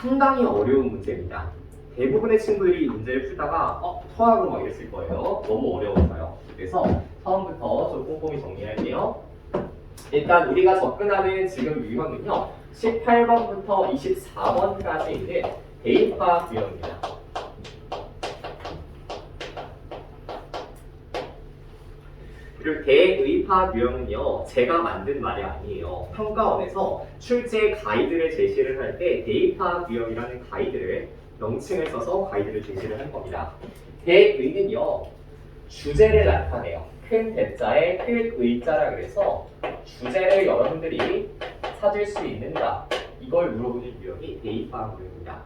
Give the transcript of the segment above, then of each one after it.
상당히 어려운 문제입니다. 대부분의 친구들이 이 문제를 풀다가 토하고 막 이랬을 거예요. 너무 어려워서요. 그래서 처음부터 좀 꼼꼼히 정리할게요. 일단 우리가 접근하는 지금 유형은요. 18번부터 24번까지 있는 대입화 유형입니다. 그리고 대의파 유형은요, 제가 만든 말이 아니에요. 평가원에서 출제 가이드를 제시를 할 때 대의파 유형이라는 가이드를 명칭을 써서 가이드를 제시를 한 겁니다. 대의는요, 주제를 나타내요. 큰 대자에 큰 의자라 그래서 주제를 여러분들이 찾을 수 있는가? 이걸 물어보는 유형이 대입화 유형입니다.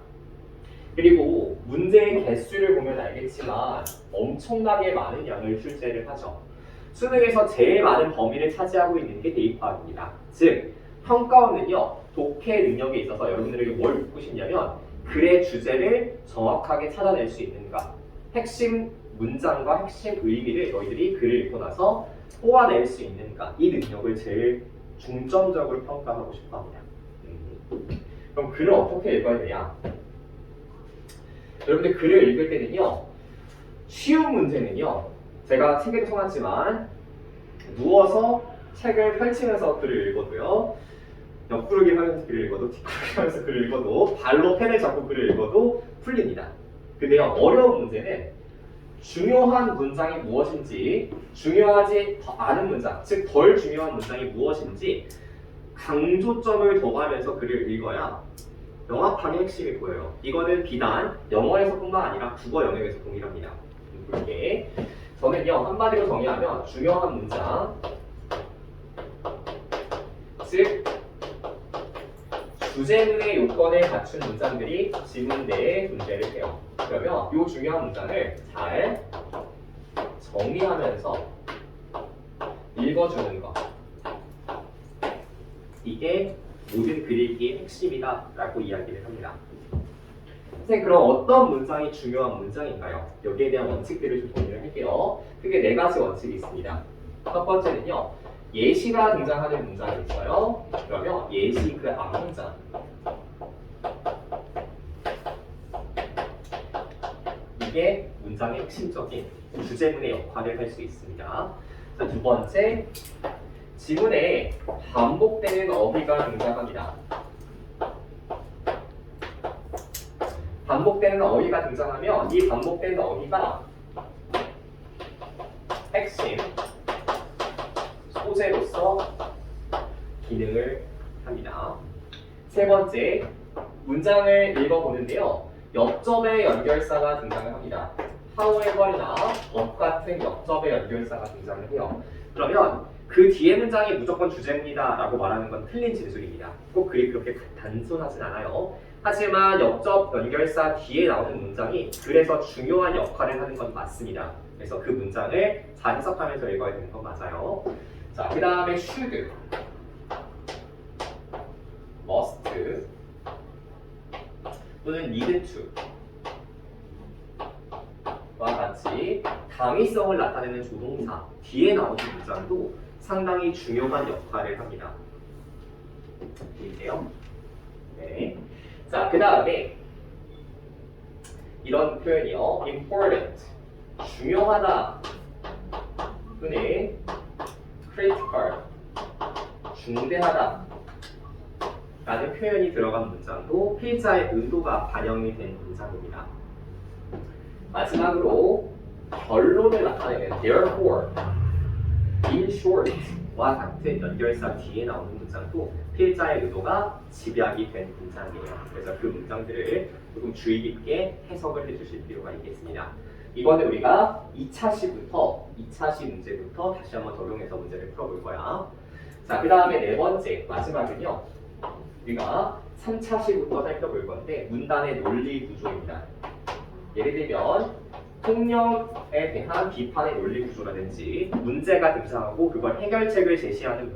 그리고 문제의 개수를 보면 알겠지만 엄청나게 많은 양을 출제를 하죠. 수능에서 제일 많은 범위를 차지하고 있는 게 대입화입니다. 즉, 평가원은요, 독해 능력에 있어서 여러분들에게 뭘 묻고 싶냐면 글의 주제를 정확하게 찾아낼 수 있는가, 핵심 문장과 핵심 의미를 너희들이 글을 읽고 나서 뽑아낼 수 있는가, 이 능력을 제일 중점적으로 평가하고 싶어 합니다. 그럼 글을 어떻게 읽어야 되냐? 여러분들 글을 읽을 때는요, 쉬운 문제는요, 제가 책에도 써놨지만 누워서 책을 펼치면서 글을 읽어도요, 옆구르기 하면서 글을 읽어도, 뒷구르기 하면서 글을 읽어도, 발로 펜을 잡고 글을 읽어도 풀립니다. 근데요, 어려운 문제는 중요한 문장이 무엇인지, 중요하지 않은 문장, 즉 덜 중요한 문장이 무엇인지 강조점을 둬가면서 글을 읽어야 명확하게 핵심이 보여요. 이거는 비단 영어에서뿐만 아니라 국어 영역에서 동일합니다. 볼게. 저는요, 한마디로 정의하면 중요한 문장, 즉 주제문의 요건을 갖춘 문장들이 지문대에 존재를 해요. 그러면 이 중요한 문장을 잘 정리하면서 읽어주는 것, 이게 모든 글 읽기의 핵심이다 라고 이야기를 합니다. 선생님, 그럼 어떤 문장이 중요한 문장인가요? 여기에 대한 원칙들을 좀 정리를 할게요. 크게 4가지 원칙이 있습니다. 첫 번째는요, 예시가 등장하는 문장이 있어요. 그러면 예시 그 앞문장, 이게 문장의 핵심적인 주제문의 역할을 할 수 있습니다. 자, 두 번째, 지문에 반복되는 어휘가 등장합니다. 반복되는 어휘가 등장하면 이 반복되는 어휘가 핵심 소재로서 기능을 합니다. 세 번째, 문장을 읽어보는데요, 옆접의 연결사가 등장을 합니다. however나 of 같은 옆접의 연결사가 등장을 해요. 그러면 그 뒤에 문장이 무조건 주제입니다 라고 말하는 건 틀린 진술입니다. 꼭 그렇게 단순하진 않아요. 하지만 옆접 연결사 뒤에 나오는 문장이 글에서 중요한 역할을 하는 건 맞습니다. 그래서 그 문장을 잘 해석하면서 읽어야 되는 건 맞아요. 자, 그 다음에 should, must 또는 need to 와 같이 당위성을 나타내는 조동사 뒤에 나오는 문장도 상당히 중요한 역할을 합니다. 보이세요? 네. 자, 그 다음에 이런 표현이요, important, 중요하다 또는 critical, 중대하다 라는 표현이 들어간 문장도 필자의 의도가 반영이 된 문장입니다. 마지막으로 결론을 나타내는 therefore, in short 와 같은 연결사 뒤에 나오는 문장도 필자의 의도가 집약이 된 문장이에요. 그래서 그 문장들을 조금 주의 깊게 해석을 해주실 필요가 있겠습니다. 이번에 우리가 2차 시 문제부터 다시 한번 적용해서 문제를 풀어볼 거야. 자, 그 다음에 네 번째, 마지막은요, 우리가 3차 시부터 살펴볼 건데 문단의 논리 구조입니다. 예를 들면 통념에 대한 비판의 논리 구조라든지, 문제가 등장하고 그걸 해결책을 제시하는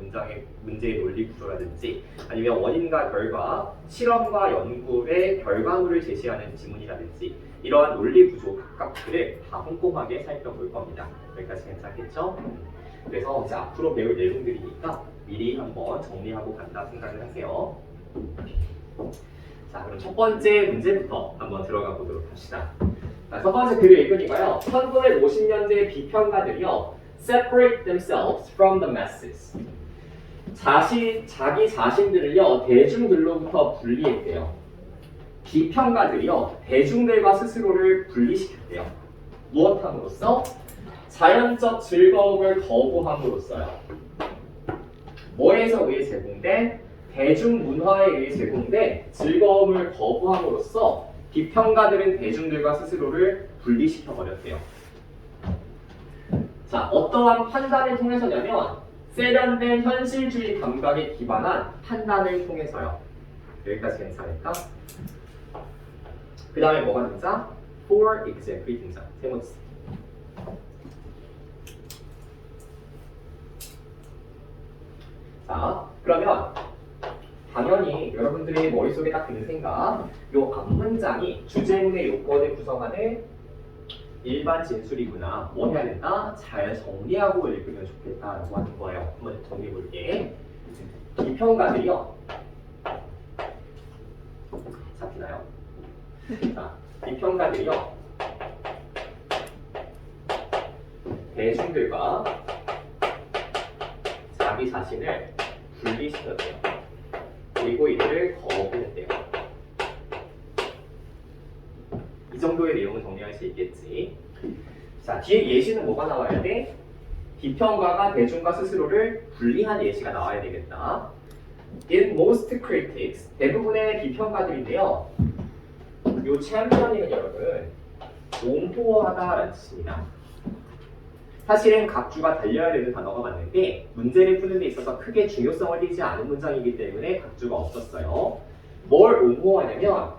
문제의 논리 구조라든지, 아니면 원인과 결과, 실험과 연구의 결과물을 제시하는 지문이라든지, 이러한 논리 구조 각각들을 다 꼼꼼하게 살펴볼 겁니다. 여기까지 괜찮겠죠? 그래서 이제 앞으로 배울 내용들이니까 미리 한번 정리하고 간다 생각을 하세요. 자, 그럼 첫 번째 문제부터 한번 들어가 보도록 합시다. 자, 첫 번째 글을 읽으니까요. 1950년대 비평가들이요. separate themselves from the masses. 자기 자신들을요. 대중들로부터 분리했대요. 비평가들이요. 대중들과 스스로를 분리시켰대요. 무엇함으로써? 자연적 즐거움을 거부함으로써요. 뭐에서 의해 제공된? 대중문화에 의해 제공된 즐거움을 거부함으로써 비평가들은 대중들과 스스로를 분리시켜버렸대요. 자, 어떠한 판단을 통해서냐면 세련된 현실주의 감각에 기반한 판단을 통해서요. 여기까지 괜찮을까? 그 다음에 뭐가 등장? For example이 등장. 세 번째. 자, 그러면 당연히 여러분들의 머릿속에 딱 드는 생각, 요 앞문장이 주제문의 요건을 구성하는 일반 진술이구나. 뭐 해야 된다? 잘 정리하고 읽으면 좋겠다라고 하는 거예요. 한번 정리해 볼게. 비평가들이요. 잡히나요? 자, 비평가들이요. 대중들과 자기 자신을 분리시켰대요. 그리고 이들을 거부했대요. 이 정도의 내용은 정리할 수 있겠지. 자, 뒤에 예시는 뭐가 나와야 돼? 비평가가 대중과 스스로를 분리한 예시가 나와야 되겠다. In most critics, 대부분의 비평가들인데요. 요 championing은 여러분, 옹호하다라는 뜻입니다. 사실은 각주가 달려야 되는 단어가 맞는데 문제를 푸는 데 있어서 크게 중요성을 띠지 않은 문장이기 때문에 각주가 없었어요. 뭘 옹호하냐면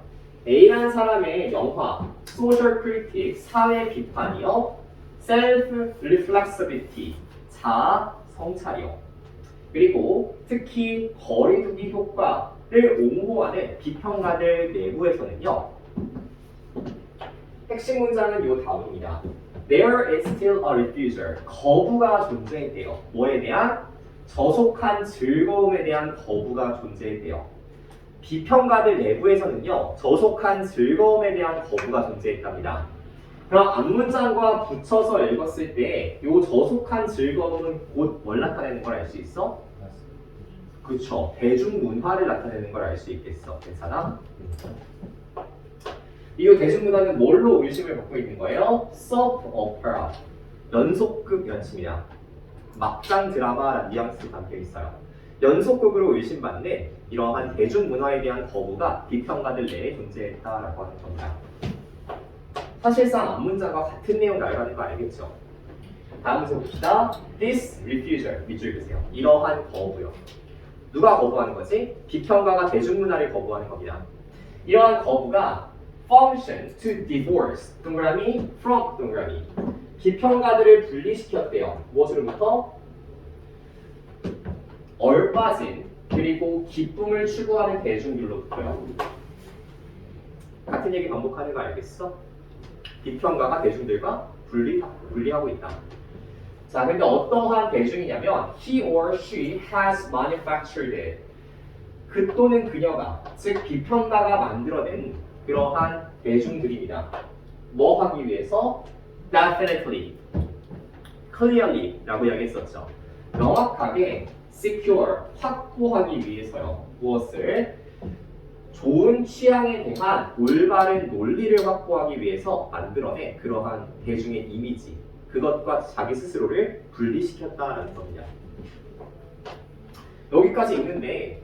A라는 사람의 영화, social critic, 사회 비판이요. self-reflexivity, 자아 성찰이요. 그리고 특히 거리두기 효과를 옹호하는 비평가들 내부에서는요. 핵심 문장은 요 다음입니다. There is still a refusal. 거부가 존재했대요. 뭐에 대한? 저속한 즐거움에 대한 거부가 존재했대요. 비평가들 내부에서는요. 저속한 즐거움에 대한 거부가 존재했답니다. 그럼 앞문장과 붙여서 읽었을 때 이 저속한 즐거움은 곧 뭘 나타내는 걸 알 수 있어? 그렇죠. 대중문화를 나타내는 걸 알 수 있겠어. 괜찮아? 이 대중문화는 뭘로 의심을 받고 있는 거예요? soap opera, 연속극 연습이야. 막장 드라마라는 뉘앙스도 담겨 있어요. 연속극으로 의심받는 이러한 대중문화에 대한 거부가 비평가들 내에 존재했다라고 하는 겁니다. 사실상 앞문장과 같은 내용을 알아가는 거 알겠죠? 다음 문제 봅시다. This refusal, 밑줄 그세요. 이러한 거부요. 누가 거부하는 거지? 비평가가 대중문화를 거부하는 겁니다. 이러한 거부가 function to divorce, 동그라미, from, 동그라미. 비평가들을 분리시켰대요. 무엇으로부터? 얼빠진, 그리고 기쁨을 추구하는 대중들로부터요. 같은 얘기 반복하는 거 알겠어? 비평가가 대중들과 분리하고 있다. 자, 근데 어떠한 대중이냐면 he or she has manufactured it. 그 또는 그녀가, 즉 비평가가 만들어낸 그러한 대중들입니다. 뭐 하기 위해서? Definitely, clearly 라고 이야기했었죠. 명확하게 secure, 확보하기 위해서요. 무엇을? 좋은 취향에 대한 올바른 논리를 확보하기 위해서 만들어낸 그러한 대중의 이미지, 그것과 자기 스스로를 분리시켰다라는 겁니다. 여기까지 있는데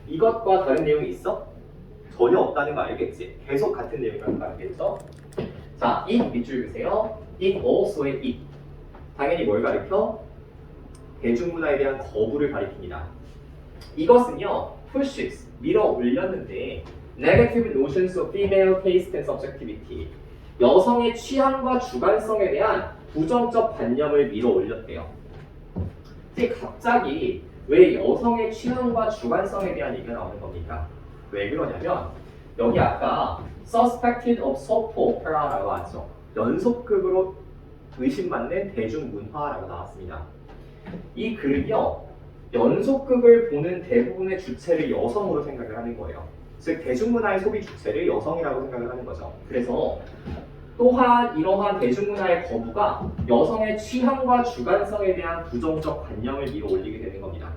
이것과 다른 내용이 있어? 전혀 없다는 거 알겠지? 계속 같은 내용이라는 거 알겠죠? 자, it 밑줄 그세요. it also의 it. 당연히 뭘 가리켜? 대중문화에 대한 거부를 가리킵니다. 이것은요, pushes, 밀어 올렸는데 negative notions of female taste and subjectivity. 여성의 취향과 주관성에 대한 부정적 관념을 밀어 올렸대요. 이제 갑자기 왜 여성의 취향과 주관성에 대한 얘기가 나오는 겁니까? 왜 그러냐면 여기 아까 suspected of soap opera라고 하죠. 연속극으로 의심받는 대중문화라고 나왔습니다. 이 글은요, 연속극을 보는 대부분의 주체를 여성으로 생각을 하는 거예요. 즉 대중문화의 소비 주체를 여성이라고 생각을 하는 거죠. 그래서 또한 이러한 대중문화의 거부가 여성의 취향과 주관성에 대한 부정적 관념을 밀어올리게 되는 겁니다.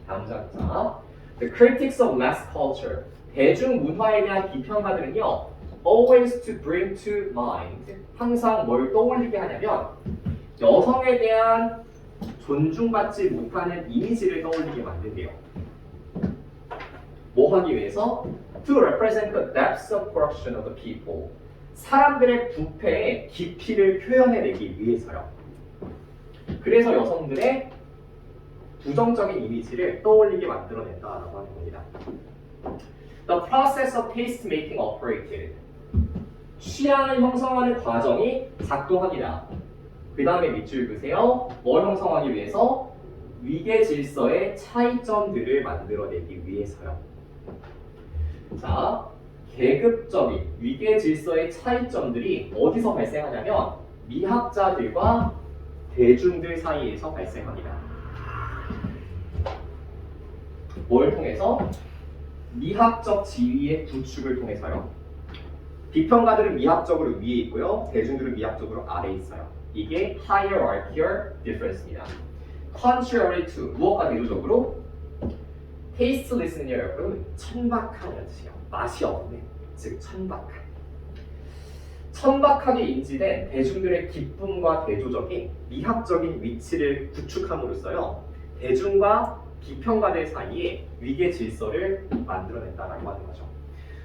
다음 장자. The critics of mass culture. 대중문화에 대한 비평가들은요, always to bring to mind. 항상 뭘 떠올리게 하냐면 여성에 대한 존중받지 못하는 이미지를 떠올리게 만든대요. 뭐 하기 위해서? To represent the depths of corruption of the people. 사람들의 부패의 깊이를 표현해내기 위해서요. 그래서 여성들의 부정적인 이미지를 떠올리게 만들어낸다라고 하는 겁니다. The process of taste making operated. 취향을 형성하는 과정이 작동합니다. 그 다음에 밑줄 그으세요. 뭘 형성하기 위해서? 위계 질서의 차이점들을 만들어내기 위해서요. 자, 계급적인 위계 질서의 차이점들이 어디서 발생하냐면 미학자들과 대중들 사이에서 발생합니다. 뭘 통해서? 미학적 지위의 구축을 통해서요. 비평가들은 미학적으로 위에 있고요. 대중들은 미학적으로 아래에 있어요. 이게 hierarchical difference입니다. contrary to, 무엇과 대조적으로? tasteless는요, 여러분, 천박한 뜻이에요. 맛이 없는, 즉 천박한. 천박하게 인지된 대중들의 기쁨과 대조적인 미학적인 위치를 구축함으로써요. 대중과 비평가들 사이에 위계 질서를 만들어낸다라고 하는 거죠.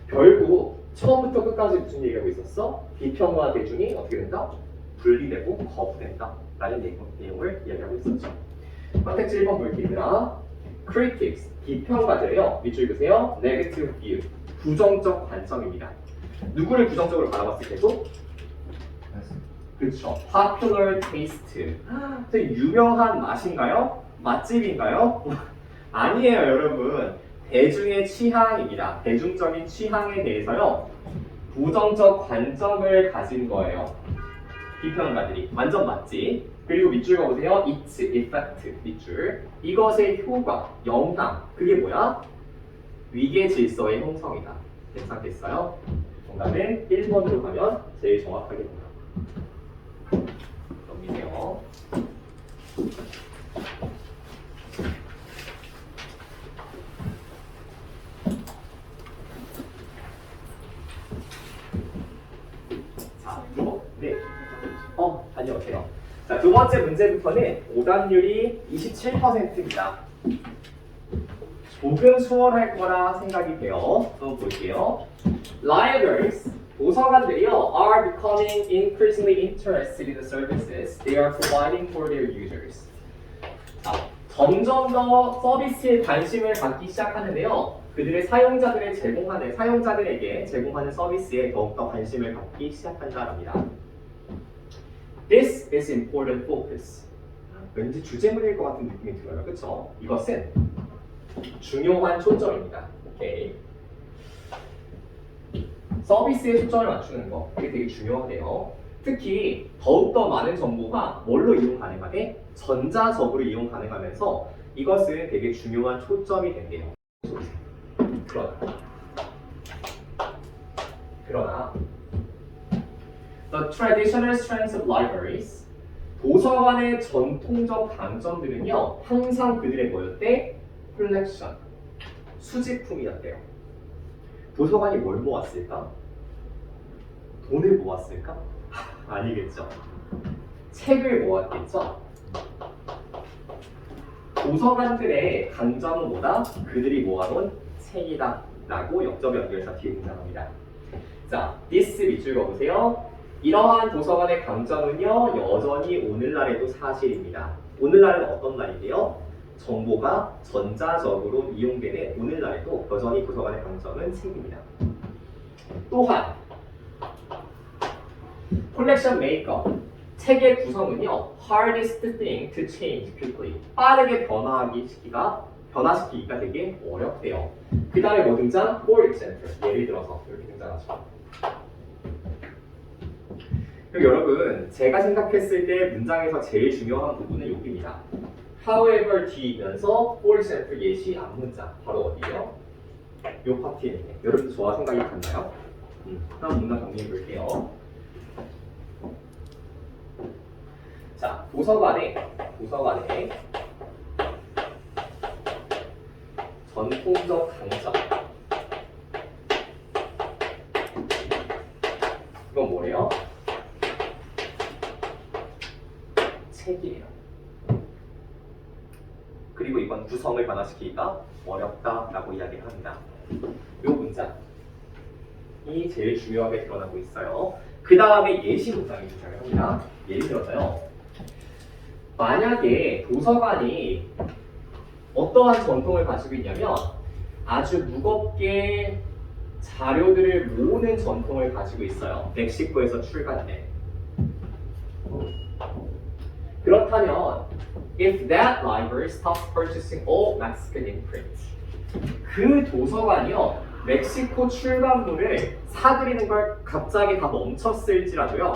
결국 처음부터 끝까지 무슨 얘기하고 있었어? 비평과 대중이 어떻게 된다? 분리되고 거부된다 라는 내용을 이야기하고 있었죠. 선택지 1번 볼게요. critics, 비평가들이요. 밑줄 그으세요. negative view, 부정적 관점입니다. 누구를 부정적으로 바라봤을 때도? 그렇죠. popular taste, 되게 유명한 맛인가요? 맛집인가요? 아니에요, 여러분. 대중의 취향입니다. 대중적인 취향에 대해서요, 부정적 관점을 가진 거예요. 비평가들이. 완전 맞지? 그리고 밑줄 가보세요. its effect, 밑줄. 이것의 효과, 영향. 그게 뭐야? 위계 질서의 형성이다. 괜찮겠어요? 정답은 1번으로 가면 제일 정확하게 됩니다. 넘기세요. 자, 네. 다녀오세요. 자, 두 번째 문제부터는 오답률이 27%입니다. 조금 수월할 거라 생각이 돼요. 또 볼게요. Libraries, 도서관들이요, are becoming increasingly interested in the services they are providing for their users. 자, 점점 더 서비스에 관심을 갖기 시작하는데요. 그들의 사용자들에게 제공하는 서비스에 더욱더 관심을 갖기 시작한다랍니다. This is important focus. 왠지 주제문일 것 같은 느낌이 들어요. 그렇죠? 이것은 중요한 초점입니다. 오케이. 서비스에 초점을 맞추는 거, 이게 되게 중요하대요. 특히 더욱더 많은 정보가 뭘로 이용 가능하게? 전자적으로 이용 가능하면서 이것은 되게 중요한 초점이 된대요. 그러나 The traditional strengths of libraries, 도서관의 전통적 강점들은요, 항상 그들의 뭐였대? 컬렉션, 수집품이었대요. 도서관이 뭘 모았을까? 돈을 모았을까? 아니겠죠. 책을 모았겠죠. 도서관들의 강점은 뭐다? 그들이 모아놓은 책이다 라고 역적 연결사 뒤에 등장합니다. 자, this 밑줄 그어보세요. 이러한 도서관의 강점은요, 여전히 오늘날에도 사실입니다. 오늘날은 어떤 날인데요? 정보가 전자적으로 이용되는 오늘날에도 여전히 도서관의 강점은 책입니다. 또한 콜렉션 메이커, 책의 구성은요, hardest thing to change quickly. 빠르게 변화시키기가 되게 어렵대요. 그 다음에 뭐 등장? For example, 예를 들어서 이렇게 등장하죠. 그리고 여러분, 제가 생각했을 때 문장에서 제일 중요한 부분은 여기입니다. However 뒤이면서 for example 예시 앞문장 바로 어디예요? 요 파트에 여러분도 저와 생각이 같나요? 그럼 문장 정리해 볼게요. 자, 도서관에 전통적 강점. 이건 뭐예요? 책이에요. 그리고 이건 구성을 변화시키기가 어렵다라고 이야기를 합니다. 이 문장이 제일 중요하게 드러나고 있어요. 그 다음에 예시 문장이 등장을 합니다. 예를 들어서요. 만약에 도서관이 어떠한 전통을 가지고 있냐면 아주 무겁게 자료들을 모으는 전통을 가지고 있어요. 멕시코에서 출간된. 그렇다면 if that library stops purchasing all Mexican imprints, 그 도서관이요 멕시코 출간물을 사들이는 걸 갑자기 다 멈췄을지라도요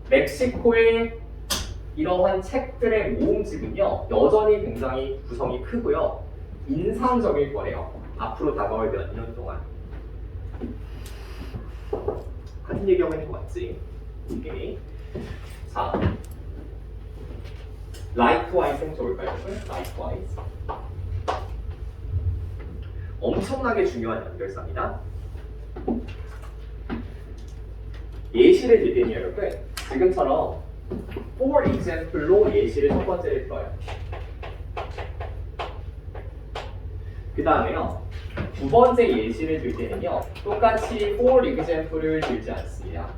멕시코의 이러한 책들의 모음집은요 여전히 굉장히 구성이 크고요 인상적일 거래요. 앞으로 다가올 몇 년 동안. 같은 얘기하고 있는 거 맞지? 오케이. 자, likewise 좋을까요? likewise. 엄청나게 중요한 연결사입니다. 예시를 들 때는 여러분 지금처럼 for example로 예시를 첫 번째를 들어요. 그 다음에요 두 번째 예시를 들 때는요 똑같이 for example를 들지 않습니다.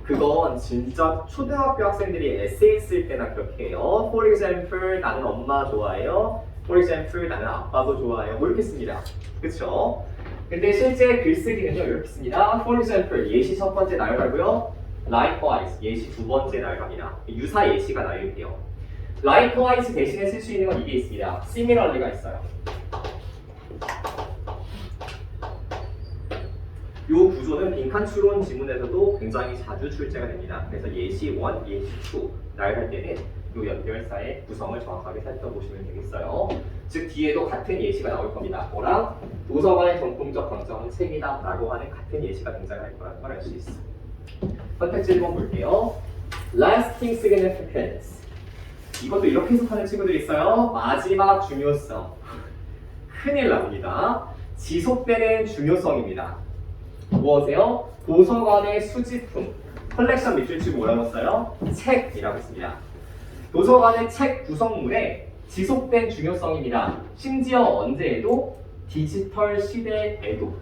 그건 진짜 초등학교 학생들이 에세이 쓸 때나 그렇게 해요. For example, 나는 엄마 좋아해요. For example, 나는 아빠도 좋아해요. 뭐 이렇게 씁니다. 그쵸? 근데 실제 글쓰기는요, 이렇게 씁니다. For example, 예시 첫 번째 나열하고요. Likewise, 예시 두 번째 나열합니다. 유사 예시가 나열돼요. Likewise 대신에 쓸 수 있는 건 이게 있습니다. Similarly가 있어요. 이 구조는 빈칸 추론 지문에서도 굉장히 자주 출제가 됩니다. 그래서 예시 1, 예시 2 나열할 때는 이 연결사의 구성을 정확하게 살펴보시면 되겠어요. 즉 뒤에도 같은 예시가 나올 겁니다. 뭐랑 도서관의 전통적 강점은 책이다 라고 하는 같은 예시가 등장할 거라는 걸 알 수 있어. 선택지 1번 볼게요. Lasting significance. 이것도 이렇게 해석하는 친구들이 있어요. 마지막 중요성. 큰일 납니다. 지속되는 중요성입니다. 무엇이요? 도서관의 수집품, 컬렉션 밑줄 치고 뭐라고 써요? 책이라고 했습니다. 도서관의 책 구성물의 지속된 중요성입니다. 심지어 언제에도 디지털 시대에도.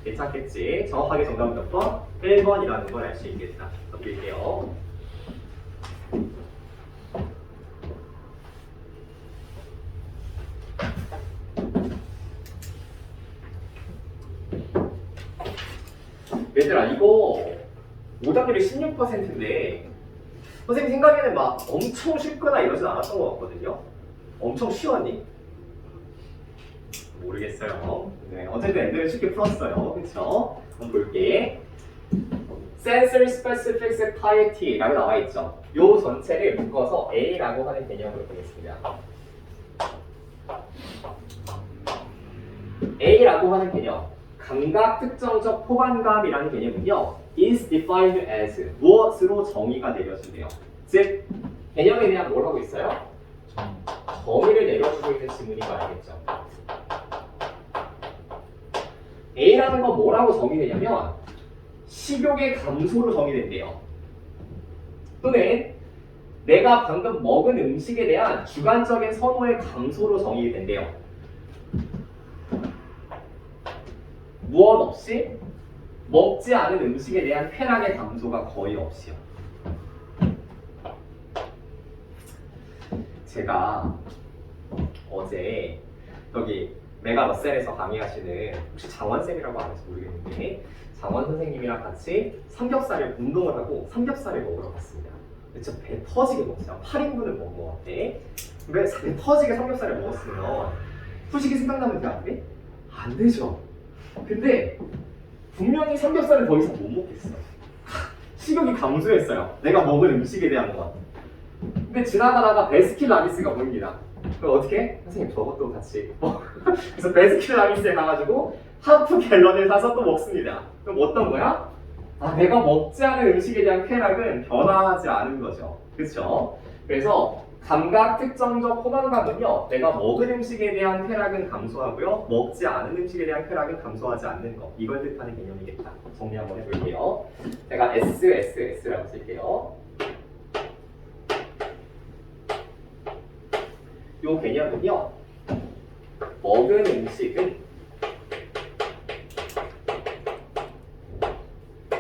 괜찮겠지? 정확하게 정답은 몇 번? 1번이라는 걸 알 수 있겠다. 넘길게요. 얘들아 이거 오답률이 16%인데 선생님 생각에는 막 엄청 쉽거나 이러진 않았던 것 같거든요. 엄청 쉬웠니? 모르겠어요. 네, 어쨌든 애들은 쉽게 풀었어요. 그쵸? 한번 볼게. Sensory Specific Satiety 라고 나와있죠. 요 전체를 묶어서 A라고 하는 개념으로 보겠습니다. A라고 하는 개념 감각 특정적 포만감이라는 개념은요 is defined as 무엇으로 정의가 내려진대요. 즉 개념에 대한 뭘 하고 있어요? 정의를 내려주고 있는 지문인 거 알겠죠? A라는 건 뭐라고 정의되냐면 식욕의 감소로 정의된대요. 또는 내가 방금 먹은 음식에 대한 주관적인 선호의 감소로 정의된대요. 무엇 없이 먹지 않은 음식에 대한 쾌락의 감소가 거의 없이요. 제가 어제 여기 메가러셀에서 강의하시는 혹시 장원쌤이라고 아는지 모르겠는데 장원 선생님이랑 같이 삼겹살을 운동을 하고 삼겹살을 먹으러 갔습니다. 진짜 배 터지게 먹었어요. 8인분을 먹은 것 같아. 근데 배 터지게 삼겹살을 먹었으면 후식이 생각나면 돼 안 돼? 안 되죠. 근데 분명히 삼겹살을 더 이상 못 먹겠어. 식욕이 감소했어요. 내가 먹은 음식에 대한 것. 근데 지나가다가 베스킨라빈스가 보입니다. 그럼 어떻게 해? 선생님 저것도 같이 그래서 베스킨라빈스에 가가지고 하프 갤런을 사서 또 먹습니다. 그럼 어떤 거야? 아, 내가 먹지 않은 음식에 대한 쾌락은 변화하지 않은 거죠. 그렇죠? 그래서 감각 특정적 포만감은요, 내가 먹은 음식에 대한 쾌락은 감소하고요, 먹지 않은 음식에 대한 쾌락은 감소하지 않는 거. 이걸 뜻하는 개념이겠다. 정리 한번 해볼게요. 제가 SSS라고 쓸게요. 이 개념은요, 먹은 음식은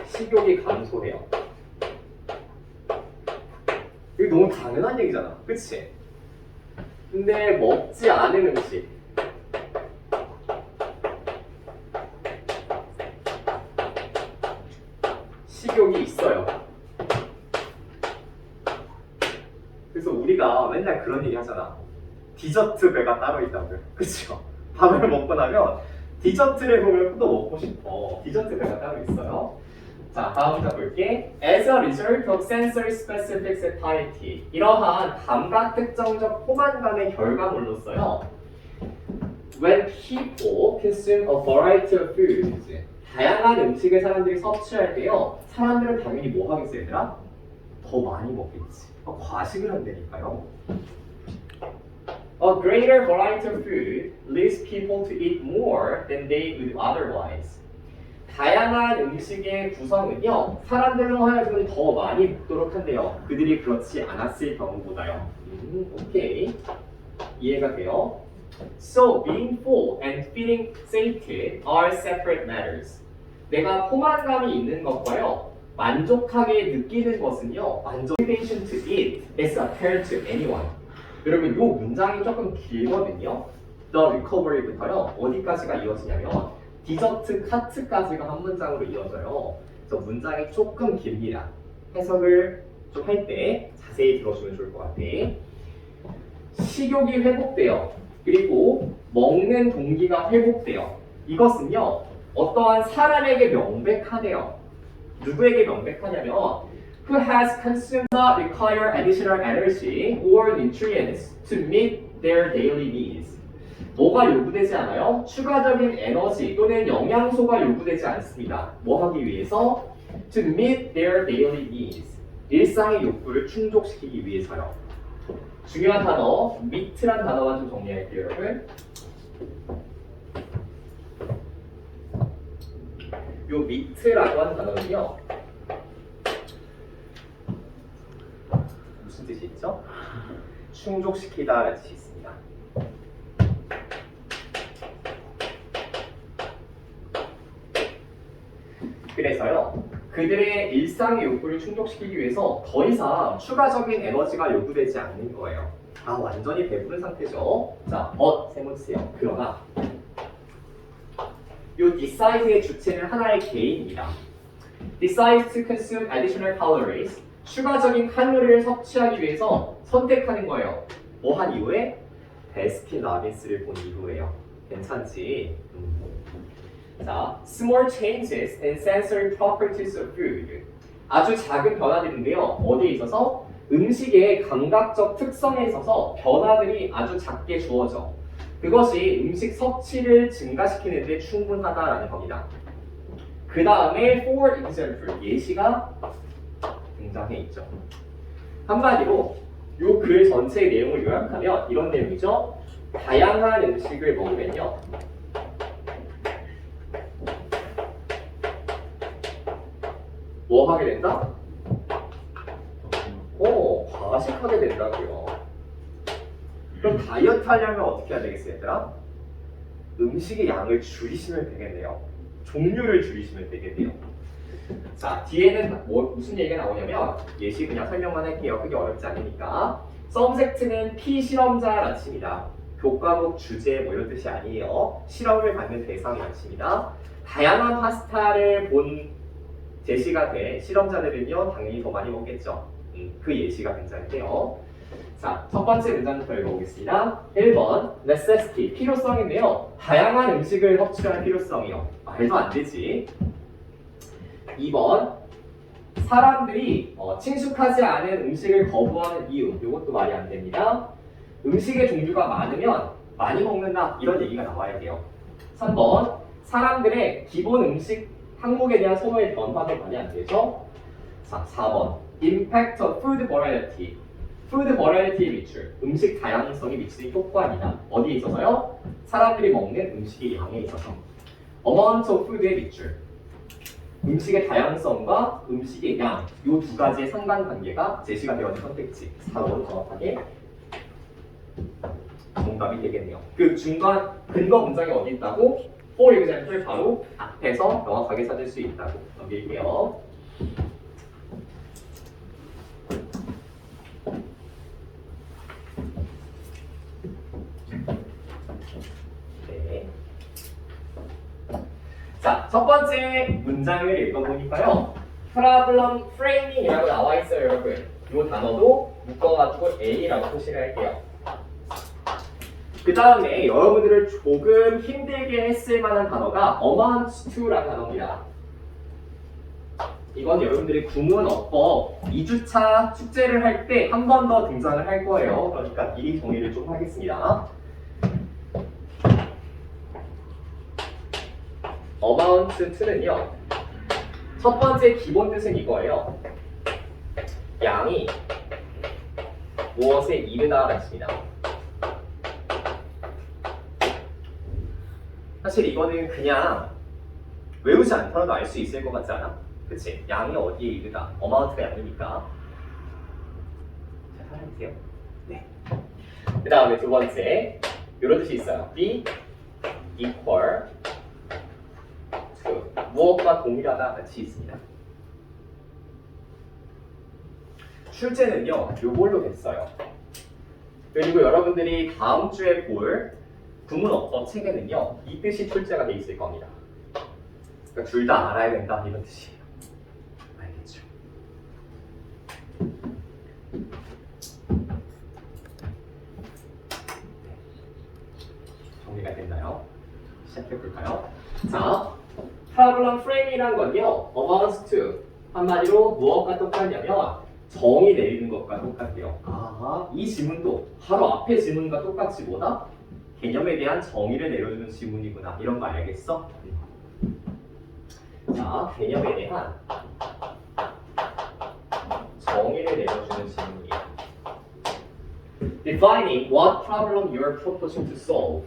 식욕이 감소해요. 이거 너무 당연한 얘기잖아. 그치? 근데 먹지 않은 음식, 식욕이 있어요. 그래서 우리가 맨날 그런 얘기 하잖아. 디저트 배가 따로 있다고요. 그쵸? 밥을 먹고 나면 디저트를 보면 또 먹고 싶어. 디저트 배가 따로 있어요. 자, 다음 자 볼게. As a result of sensory specific satiety. 이러한 감각 특정적 포만감의 결과물로서요. When people consume a variety of foods. 다양한 음식을 사람들이 섭취할 때요. 사람들은 당연히 뭐 하겠어요, 얘들아? 더 많이 먹겠지. 과식을 한다니까요. A greater variety of food leads people to eat more than they would otherwise. 다양한 음식의 구성은요, 사람들로 하여금 더 많이 먹도록 한대요. 그들이 그렇지 않았을 경우보다요. 오케이. 이해가 돼요? So, being full and feeling sated are separate matters. 내가 포만감이 있는 것과요, 만족하게 느끼는 것은요, motivation to eat is apparent to anyone. 여러분, 이 문장이 조금 길거든요. The recovery부터요, 어디까지가 이어지냐면 디저트 카트까지가 한 문장으로 이어져요. 그래서 문장이 조금 깁니다. 해석을 좀 할 때 자세히 들어주면 좋을 것 같아. 식욕이 회복돼요. 그리고 먹는 동기가 회복돼요. 이것은요, 어떠한 사람에게 명백하네요. 누구에게 명백하냐면 who has consumed not require additional energy or nutrients to meet their daily needs. 뭐가 요구되지 않아요? 추가적인 에너지 또는 영양소가 요구되지 않습니다. 뭐 하기 위해서? To meet their daily needs. 일상의 욕구를 충족시키기 위해서요. 중요한 단어, meet란 단어만 좀 정리할게요, 여러분. 요 meet라고 하는 단어는요, 무슨 뜻이 있죠? 충족시키다라는 뜻이 있습니다. 그래서요, 그들의 일상의 욕구를 충족시키기 위해서 더 이상 추가적인 에너지가 요구되지 않는 거예요. 아, 완전히 배부른 상태죠. 자, 세모치세요. 그러나 요 decide의 주체는 하나의 개인입니다. decide to consume additional calories. 추가적인 칼로리를 섭취하기 위해서 선택하는 거예요. 뭐 한 이후에? 베스킨라빈스를 본 이후에요. 괜찮지? 자, small changes in sensory properties of food. 아주 작은 변화들인데요. 어디에 있어서? 음식의 감각적 특성에 있어서 변화들이 아주 작게 주어져. 그것이 음식 섭취를 증가시키는 데 충분하다라는 겁니다. 그 다음에 for example, 예시가 등장해 있죠. 한마디로 요 글 전체의 내용을 요약하면 이런 내용이죠. 다양한 음식을 먹으면요, 뭐 하게 된다? 과식하게 된다고요. 그럼 다이어트 하려면 어떻게 해야 되겠어요, 얘들아? 음식의 양을 줄이시면 되겠네요. 종류를 줄이시면 되겠네요. 자, 뒤에는 무슨 얘기가 나오냐면 예시 그냥 설명만 할게요. 그게 어렵지 않으니까. subject는 피실험자라는 뜻입니다. 교과목 주제 뭐 이런 뜻이 아니에요. 실험을 받는 대상이라는 뜻입니다. 다양한 파스타를 본 제시가 된 실험자들은요, 당연히 더 많이 먹겠죠. 그 예시가 굉장한데요. 자, 첫 번째 문장부터 읽어보겠습니다. 1번, necessity, 필요성인데요. 다양한 음식을 섭취할 필요성이요. 말도 안 되지. 2번, 사람들이 친숙하지 않은 음식을 거부하는 이유. 이것도 말이 안 됩니다. 음식의 종류가 많으면 많이 먹는다 이런 얘기가 나와야 돼요. 3번 사람들의 기본 음식 항목에 대한 선호의 변화도 많이 안 되죠. 자, 4번 impact of food variety. food variety의 미출, 음식 다양성이 미치는 효과입니다. 어디에 있어서요? 사람들이 먹는 음식의 양에 있어서. amount of food의 미출, 음식의 다양성과 음식의 양, 이 두 가지의 상관관계가 제시가 되어 있는 선택지 4번 정확하게 정답이 되겠네요. 그 중간 근거 문장이 어디 있다고? for example 바로 앞에서 명확하게 찾을 수 있다고 넘길게요. 네. 자, 첫 번째 문장을 읽어보니까요. problem framing이라고 나와 있어요, 여러분. 이 단어도 묶어가지고 A라고 표시를 할게요. 그 다음에 여러분들을 조금 힘들게 했을 만한 단어가 amount to라는 단어입니다. 이건 여러분들이 구문어법 2주차 숙제를 할 때 한 번 더 등장을 할 거예요. 그러니까 미리 정리를 좀 하겠습니다. amount to는요. 첫 번째 기본 뜻은 이거예요. 양이 무엇에 이르다가 있습니다. 사실 이거는 그냥 외우지 않더라도 알 수 있을 것 같지 않아? 그치? 양이 어디에 이르다. amount가 양이니까. 잘 살아주세요. 네. 그 다음에 두 번째 이런 뜻이 있어요. be equal to 무엇과 동일하다 같이 있습니다. 출제는요. 요걸로 됐어요. 그리고 여러분들이 다음 주에 볼 구문어법 책에는요. 이 뜻이 출제가 돼 있을 겁니다. 그러니까 둘 다 알아야 된다 이런 뜻이에요. 알겠죠? 정리가 됐나요? 시작해볼까요? 자, problem frame이란 건요. amounts to 한마디로 무엇과 똑같냐면 정의 내리는 것과 똑같아요. 아, 이 지문도 바로 앞에 지문과 똑같이 뭐다? 개념에 대한 정의를 내려주는 지문이구나. 이런 거 알겠어? 자, 개념에 대한 정의를 내려주는 지문이에요. Defining what problem you are proposing to solve.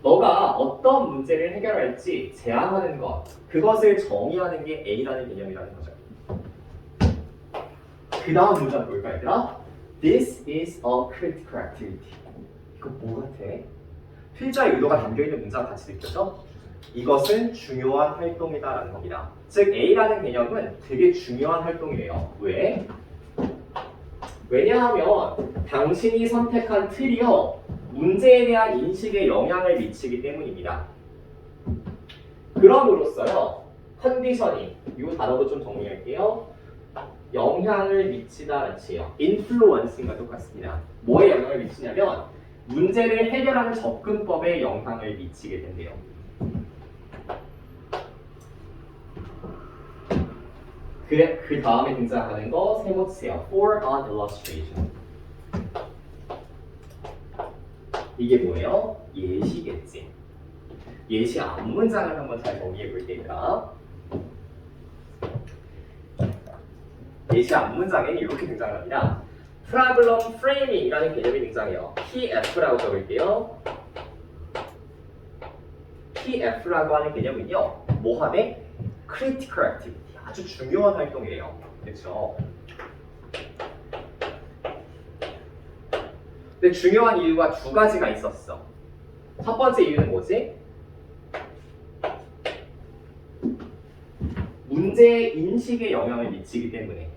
너가 어떤 문제를 해결할지 제안하는 것, 그것을 정의하는 게 A라는 개념이라는 거죠. 그 다음 문장 볼까 얘들아? This is a critical activity. 이거 뭐 같아? 필자의 의도가 담겨있는 문장 같이 느껴져? 이것은 중요한 활동이다라는 겁니다. 즉 A라는 개념은 되게 중요한 활동이에요. 왜? 왜냐하면 당신이 선택한 틀이요 문제에 대한 인식에 영향을 미치기 때문입니다. 그럼으로써요 컨디셔닝 이 단어도 좀 정리할게요. 영향을 미치다 같이요. influence인과 똑같습니다. 뭐에 영향을 미치냐면 문제를 해결하는 접근법에 영향을 미치게 된대요. 그 다음에 등장하는 거 세모치세요. For an illustration. 이게 뭐예요? 예시겠지. 예시 앞문장을 한번 잘 정리해 볼게요. 예시 앞문장에는 이렇게 등장합니다. Problem framing이라는 개념이 등장해요. PF라고 적을게요. PF라고 하는 개념은요. 뭐 하네? Critical activity. 아주 중요한 활동이에요. 그렇죠? 근데 중요한 이유가 두 가지가 있었어. 첫 번째 이유는 뭐지? 문제의 인식에 영향을 미치기 때문에.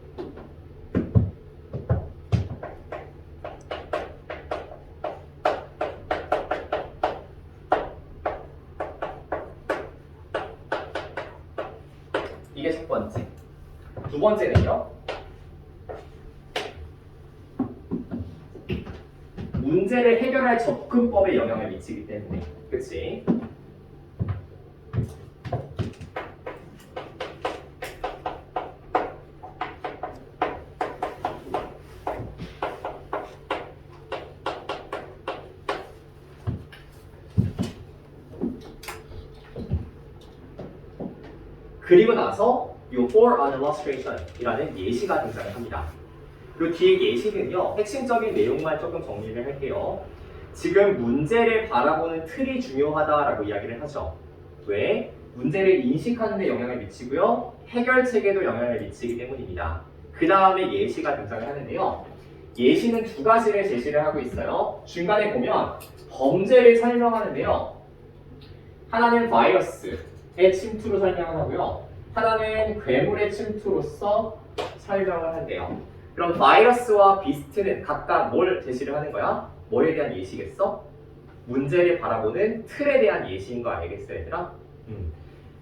이게 첫 번째. 두 번째는요. 문제를 해결할 접근법에 영향을 미치기 때문에. 그치? 그리고 나서 이 for an illustration 이라는 예시가 등장을 합니다. 그 뒤에 예시는요, 핵심적인 내용만 조금 정리를 할게요. 지금 문제를 바라보는 틀이 중요하다라고 이야기를 하죠. 왜? 문제를 인식하는 데 영향을 미치고요, 해결책에도 영향을 미치기 때문입니다. 그 다음에 예시가 등장을 하는데요. 예시는 두 가지를 제시를 하고 있어요. 중간에 보면 범죄를 설명하는데요. 하나는 바이러스의 침투로 설명을 하고요. 하나는 괴물의 침투로서 설명을 한대요. 그럼 바이러스와 비스트는 각각 뭘 제시를 하는 거야? 뭐에 대한 예시겠어? 문제를 바라보는 틀에 대한 예시인 거 알겠어, 얘들아?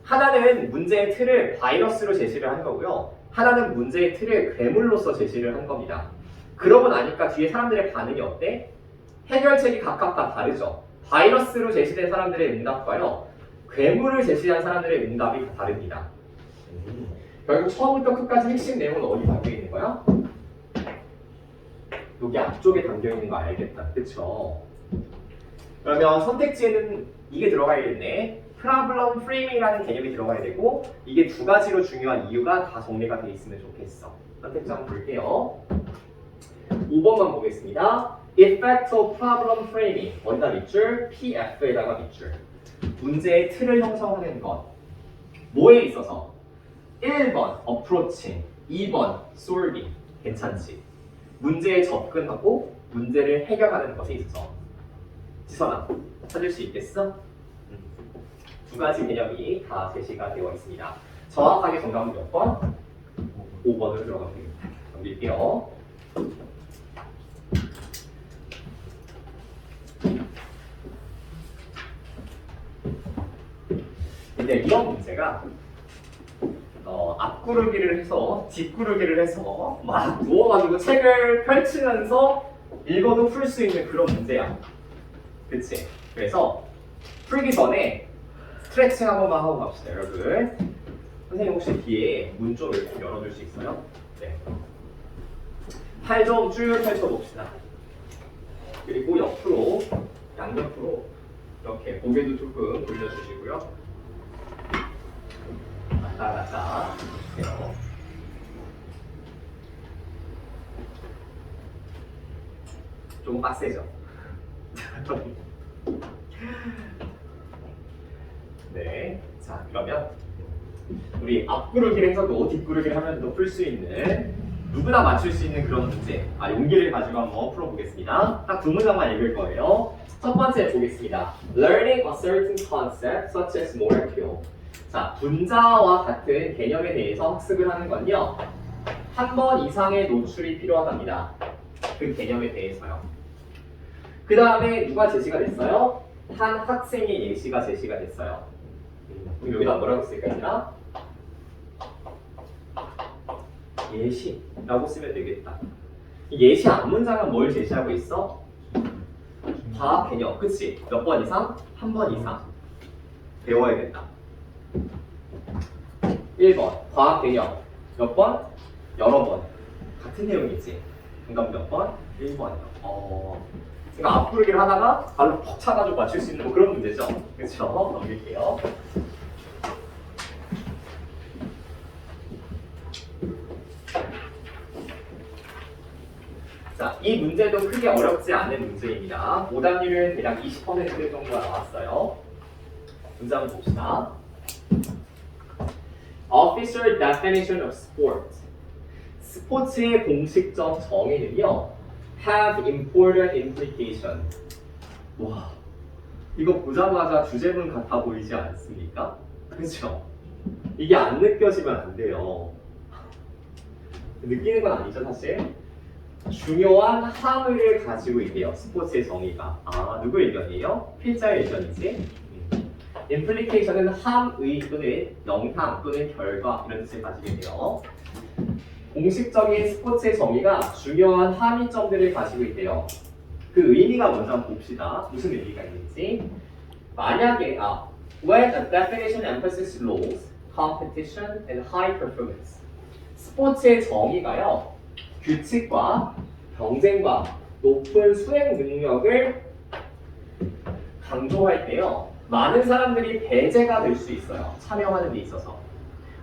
하나는 문제의 틀을 바이러스로 제시를 한 거고요. 하나는 문제의 틀을 괴물로서 제시를 한 겁니다. 그러고 나니까 뒤에 사람들의 반응이 어때? 해결책이 각각 다 다르죠. 바이러스로 제시된 사람들의 응답과요, 괴물을 제시한 사람들의 응답이 다 다릅니다. 결국 처음부터 끝까지 핵심 내용은 어디 담겨 있는 거야? 여기 앞쪽에 담겨 있는 거 알겠다, 그쵸? 그러면 선택지에는 이게 들어가야겠네. 프로블럼 프레이밍이라는 개념이 들어가야 되고, 이게 두 가지로 중요한 이유가 다 정리가 돼 있으면 좋겠어. 선택지 한번 볼게요. 5번만 보겠습니다. Effect of problem framing. 어디다 밑줄? PF에다가 밑줄. 문제의 틀을 형성하는 것. 뭐에 있어서? 1번 approaching, 2번 solving. 괜찮지? 문제에 접근하고 문제를 해결하는 것에 있어서. 지선아, 찾을 수 있겠어? 두 가지 개념이 다 제시가 되어 있습니다. 정확하게 정답은 몇 번? 5번으로 들어가면 됩니다. 넘길게요. 근데 이런 문제가 앞구르기를 해서 뒷구르기를 해서 막 누워가지고 책을 펼치면서 읽어도 풀 수 있는 그런 문제야. 그치? 그래서 풀기 전에 스트레칭 한 번만 하고 갑시다, 여러분. 선생님 혹시 뒤에 문 좀 이렇게 열어줄 수 있어요? 네. 팔 좀 쭉 펼쳐봅시다. 그리고 옆으로, 양옆으로 이렇게 고개도 조금 돌려주시고요. 왔다 갔다 해요. 조금 빡세죠? 네, 자 그러면 우리 앞구르기를 해서도 뒷구르기를 하면서도 풀 수 있는, 누구나 맞출 수 있는 그런 문제, 용기를 가지고 한번 풀어보겠습니다. 딱 두 문장만 읽을 거예요. 첫 번째 보겠습니다. Learning a certain concept such as molecule. 자, 분자와 같은 개념에 대해서 학습을 하는 건요, 한 번 이상의 노출이 필요하답니다. 그 개념에 대해서요. 그 다음에 누가 제시가 됐어요? 한 학생의 예시가 제시가 됐어요. 그럼 여기다 뭐라고 쓸까, 얘들아? 예시라고 쓰면 되겠다. 이 예시 앞문장은 뭘 제시하고 있어? 과학 개념, 그치? 몇 번 이상? 한 번 이상 배워야겠다. 1번 과학 개념 몇 번? 여러 번. 같은 내용이지. 정답 몇 번? 1번이요. 그러니까 앞구르기를 하다가 발로 퍽 차가지고 맞출 수 있는 뭐 그런 문제죠. 그렇죠? 넘길게요. 자, 이 문제도 크게 어렵지 않은 문제입니다. 오답률은 대략 20% 정도가 나왔어요. 문제 한번 봅시다. Official definition of sport. 스포츠의 공식적 정의는요, have important implication. 와, 이거 보자마자 주제문 같아 보이지 않습니까? 그렇죠? 이게 안 느껴지면 안 돼요. 느끼는 건 아니죠, 사실. 중요한 함의를 가지고 있대요, 스포츠의 정의가. 누구 의견이에요? 필자의 의견이지? implication은 함의 또는 영향 또는 결과 이런 뜻을 가지게 돼요. 공식적인 스포츠의 정의가 중요한 함의점들을 가지고 있대요. 그 의미가 먼저 한번 봅시다. 무슨 의미가 있는지. 만약에 when a definition emphasizes laws, competition, and high performance. 스포츠의 정의가요, 규칙과 경쟁과 높은 수행 능력을 강조할 때요, 많은 사람들이 배제가 될 수 있어요. 참여하는 데 있어서.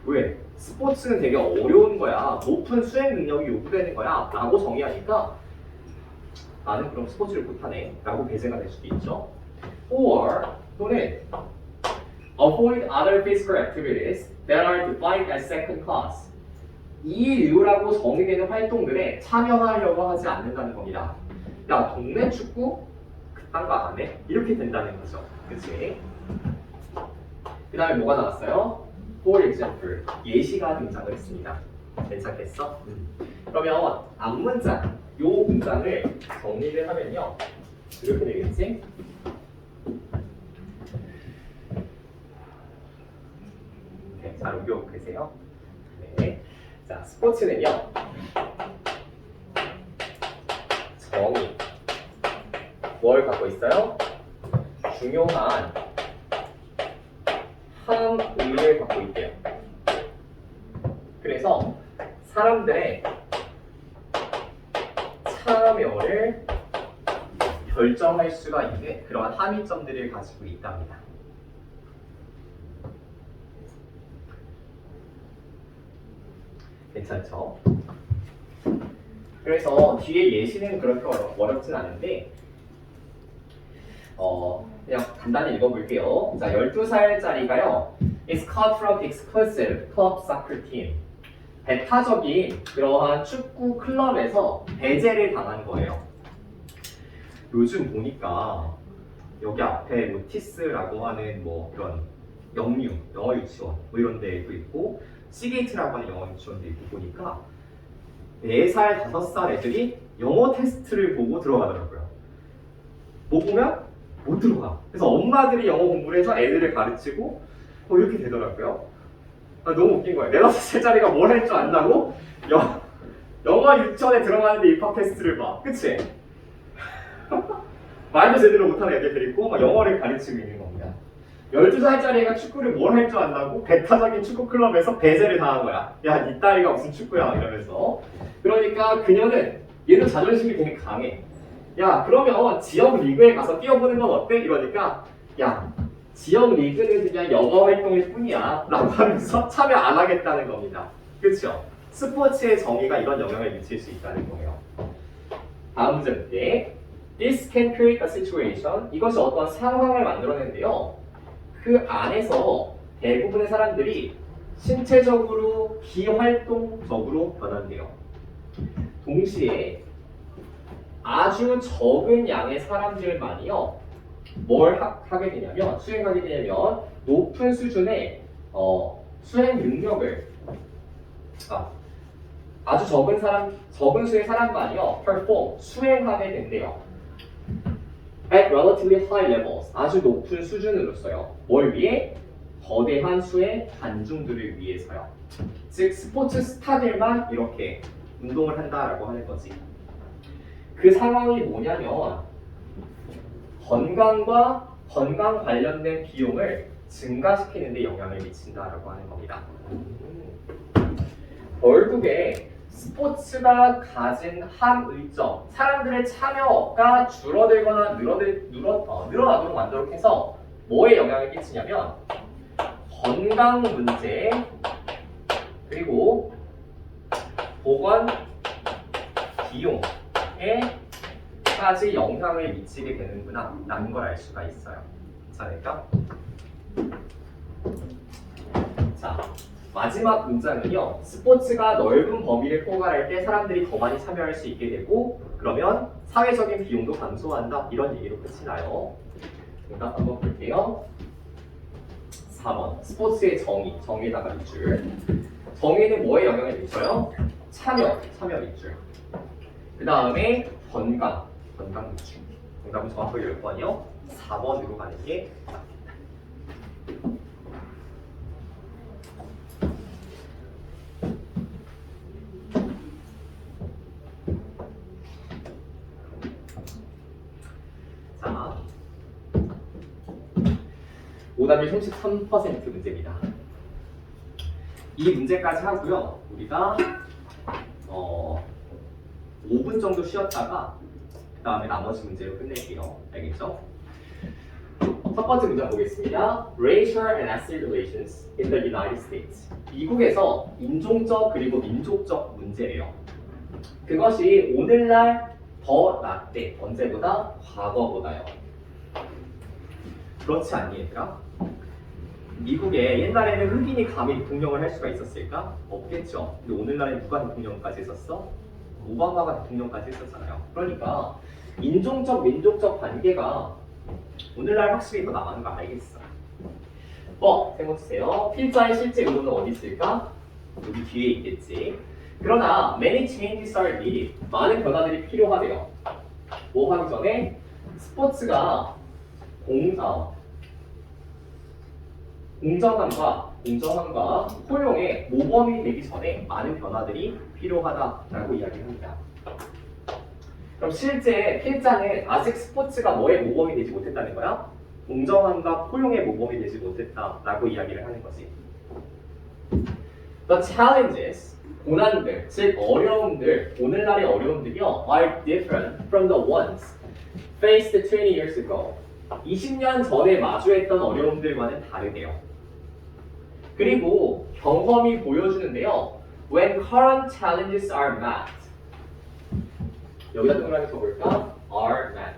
왜? 스포츠는 되게 어려운 거야. 높은 수행 능력이 요구되는 거야. 라고 정의하니까 나는 그럼 스포츠를 못하네. 라고 배제가 될 수도 있죠. Or 또는 avoid other physical activities that are defined as second class. 이 이유라고 정의되는 활동들에 참여하려고 하지 않는다는 겁니다. 야, 동네 축구? 그딴 거 안 해? 이렇게 된다는 거죠. 그치? 그 다음에 뭐가 나왔어요? For example, 예시가 등장을 했습니다. 괜찮겠어? 그러면 앞문장, 요 문장을 정리를 하면요. 이렇게 되겠지? 네, 잘 옮겨보고 계세요. 네. 자, 스포츠는요. 정의. 뭘 갖고 있어요? 중요한 함의를 갖고 있대요. 그래서 사람들의 참여를 결정할 수가 있는 그러한 함의점들을 가지고 있답니다. 괜찮죠? 그래서 뒤에 예시는 그렇게 어렵진 않은데 그냥 간단히 읽어볼게요. 자, 12살짜리가요. is cut from exclusive club soccer team. 배타적인 그러한 축구 클럽에서 배제를 당한 거예요. 요즘 보니까 여기 앞에 뭐 티스라고 하는 뭐 그런 영유, 영어 유치원 뭐 이런 데도 있고 시게이트라고 하는 영어 유치원도 있고 보니까 4살, 5살 애들이 영어 테스트를 보고 들어가더라고요. 뭐 보면 못 들어가. 그래서 엄마들이 영어 공부를 해서 애들을 가르치고 이렇게 되더라고요. 너무 웃긴 거예요. 4, 5살짜리가 뭘 할 줄 안다고 영어 유치원에 들어가는데 입학 테스트를 봐. 그치? 말도 제대로 못하는 애들이 있고 막 영어를 가르치고 있는 겁니다. 12살짜리 애가 축구를 뭘 할 줄 안다고 배타적인 축구 클럽에서 배제를 당한 거야. 야, 니 딸이가 무슨 축구야 이러면서. 그러니까 그녀는 얘는 자존심이 되게 강해. 야, 그러면 지역 리그에 가서 뛰어보는 건 어때? 이러니까 야, 지역 리그는 그냥 영어 활동일 뿐이야 라고 하면서 참여 안 하겠다는 겁니다. 그렇죠? 스포츠의 정의가 이런 영향을 미칠 수 있다는 거예요. 다음 문제 볼게. This can create a situation. 이것이 어떤 상황을 만들어내는데요. 그 안에서 대부분의 사람들이 신체적으로 비활동적으로 변한대요. 동시에 아주 적은 양의 사람들만이요. 뭘 하게 되냐면 수행하게 되냐면 높은 수준의 수행 능력을 아주 적은 수의 사람만이요. perform 수행하게 된대요. at relatively high levels 아주 높은 수준으로서요. 뭘 위해? 거대한 수의 관중들을 위해서요. 즉 스포츠 스타들만 이렇게 운동을 한다라고 하는 거지. 그 상황이 뭐냐면 건강과 건강 관련된 비용을 증가시키는 데 영향을 미친다라고 하는 겁니다. 결국에 스포츠가 가진 함의점, 사람들의 참여가 줄어들거나 늘어나도록 만들도록 해서 뭐에 영향을 끼치냐면 건강 문제 그리고 보건 비용에까지 영향을 미치게 되는구나 라는 걸 알 수가 있어요. 괜찮을까? 자, 마지막 문장은요. 스포츠가 넓은 범위를 포괄할 때 사람들이 더 많이 참여할 수 있게 되고 그러면 사회적인 비용도 감소한다. 이런 얘기로 끝이 나요. 정답 한번 볼게요. 4번 스포츠의 정의에다가 밑줄. 정의는 뭐에 영향을 미쳐요? 참여 밑줄. 그 다음에 건강 밑줄. 정답은 정확하게 몇 번이요? 4번으로 가는 게 맞습니다. 자, 오답이 33% 문제입니다. 이 문제까지 하고요. 우리가 5분 정도 쉬었다가 그 다음에 나머지 문제로 끝낼게요. 알겠죠? 첫 번째 문제 보겠습니다. Racial and ethnic relations in the United States. 미국에서 인종적 그리고 민족적 문제예요. 그것이 오늘날 더 낫대. 언제보다? 과거보다요. 그렇지 않니 얘들아? 미국에 옛날에는 흑인이 감히 대통령을 할 수가 있었을까? 없겠죠. 근데 오늘날에 누가 대통령까지 했었어? 오바마가 대통령까지 했었잖아요. 그러니까 인종적, 민족적 관계가 오늘날 확실히 더 나가는 거 알겠어. 생각해주세요. 필자의 실제 의도는 어디 있을까? 여기 뒤에 있겠지. 그러나 many changes are needed. 많은 변화들이 필요하대요. 뭐 하기 전에 스포츠가 공정함과 포용의 모범이 되기 전에 많은 변화들이 필요하다라고 이야기합니다. 그럼 실제 필자는 아직 스포츠가 뭐의 모범이 되지 못했다는 거야? 공정함과 포용의 모범이 되지 못했다라고 이야기를 하는 거지. The challenges, 고난들, 즉 어려움들, 오늘날의 어려움들이요, are different from the ones faced 20 years ago. 20년 전에 마주했던 어려움들과는 다르대요. 그리고 경험이 보여주는데요. When current challenges are met. 여기다 동그라미 쳐볼까? are met.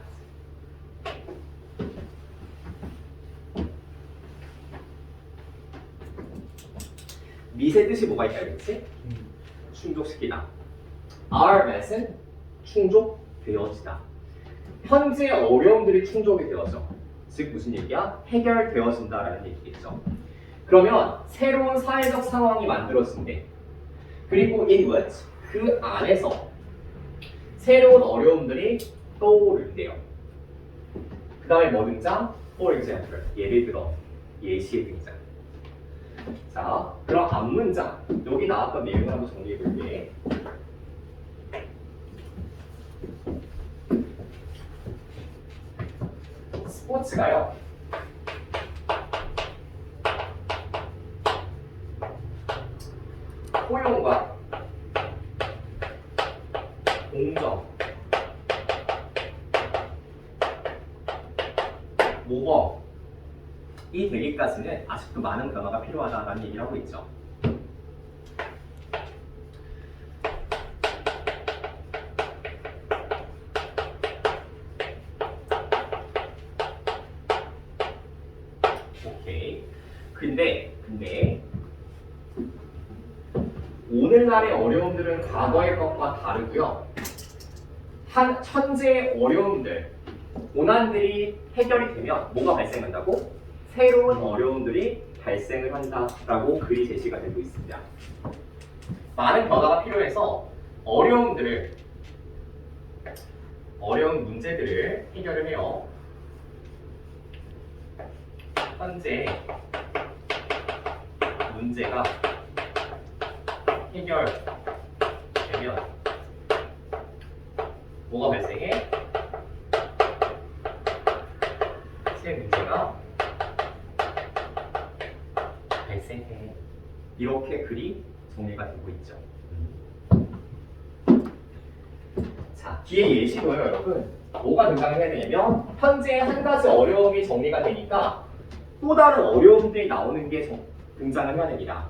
밑의 뜻이 뭐가 있다 그랬지? 충족시키다. are met은 충족되어지다. 현재 어려움들이 충족이 되어져. 즉 무슨 얘기야? 해결되어진다라는 얘기겠죠. 그러면 새로운 사회적 상황이 만들어진대. 그리고 in which 그 안에서 새로운 어려움들이 떠오른대요. 그 다음에 뭐 등장? For example, 예를 들어 예시의 등장. 자, 그럼 앞문장 여기 나왔던 내용을 한번 정리해 볼게. 스포츠가요. 포용과 공정, 모범이 되기까지는 아직도 많은 변화가 필요하다는 얘기를 하고 있죠. 오케이. 근데 오늘날의 어려움들은 과거의 것과 다르고요. 현재의 어려움들, 고난들이 해결이 되면 뭐가 발생한다고? 새로운 어려움들이 발생을 한다라고 글이 제시가 되고 있습니다. 많은 변화가 필요해서 어려운 문제들을 해결을 해요. 현재 문제가 해결되면 뭐가 발생해? 새 문제가 발생해. 이렇게 글이 정리가 되고 있죠. 자, 뒤에 예시도요, 여러분. 뭐가 등장을 해야 되냐면 현재 한 가지 어려움이 정리가 되니까 또 다른 어려움들이 나오는 게 등장을 해야 됩니다.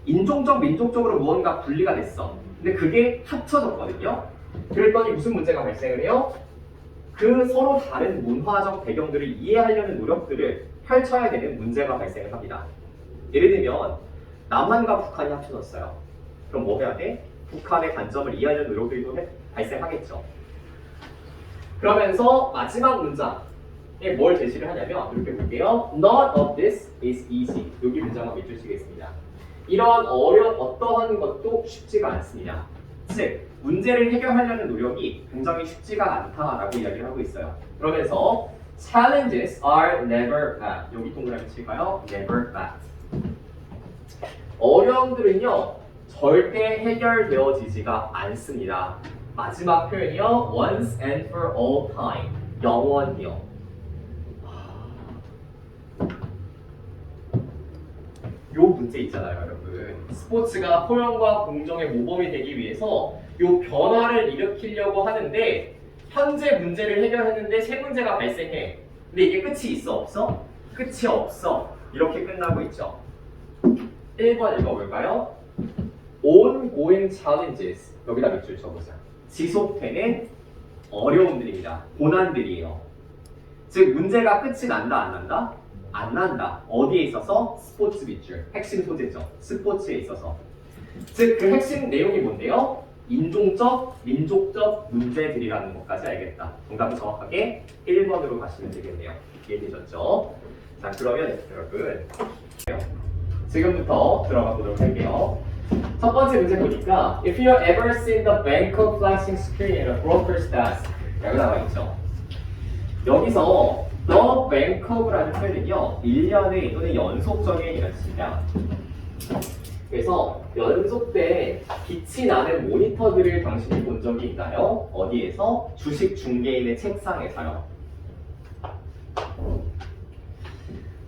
인종적, 민족적으로 무언가 분리가 됐어. 근데 그게 합쳐졌거든요. 그랬더니 무슨 문제가 발생을 해요? 그 서로 다른 문화적 배경들을 이해하려는 노력들을 펼쳐야 되는 문제가 발생을 합니다. 예를 들면 남한과 북한이 합쳐졌어요. 그럼 뭐 해야 돼? 북한의 관점을 이해하려는 노력들이 또 발생하겠죠. 그러면서 마지막 문장에 뭘 제시를 하냐면 이렇게 볼게요. None of this is easy. 여기 문장만 밑줄치겠습니다. 이러한 어떠한 것도 쉽지가 않습니다. 즉, 문제를 해결하려는 노력이 굉장히 쉽지가 않다라고 이야기를 하고 있어요. 그러면서 challenges are never bad. 여기 동그라미 칠까요? never bad. 어려움들은요, 절대 해결되어지지가 않습니다. 마지막 표현이요, once and for all time. 영원히요. 요 문제 있잖아요, 여러분. 스포츠가 포용과 공정의 모범이 되기 위해서 요 변화를 일으키려고 하는데 현재 문제를 해결했는데 새 문제가 발생해. 근데 이게 끝이 있어 없어? 끝이 없어. 이렇게 끝나고 있죠. 1번 읽어볼까요? ongoing challenges. 여기다 몇 줄 쳐보자. 지속되는 어려움들입니다. 고난들이에요. 즉 문제가 끝이 난다 안 난다? 안 난다. 어디에 있어서? 스포츠 빗줄. 핵심 소재죠. 스포츠에 있어서. 즉 그 핵심 내용이 뭔데요? 인종적, 민족적 문제들이라는 것까지 알겠다. 정답은 정확하게 1번으로 가시면 되겠네요. 이해되셨죠? 자 그러면 여러분 지금부터 들어가 보도록 할게요. 첫 번째 문제 보니까 If you have ever seen the bank flashing screen at a broker's desk 라고 나와 있죠. 여기서 the bank라는 표현은요 1년의 또는 연속적인 이라는 뜻입니다. 그래서 연속된 빛이 나는 모니터들을 당신이 본 적이 있나요? 어디에서? 주식 중개인의 책상에서요.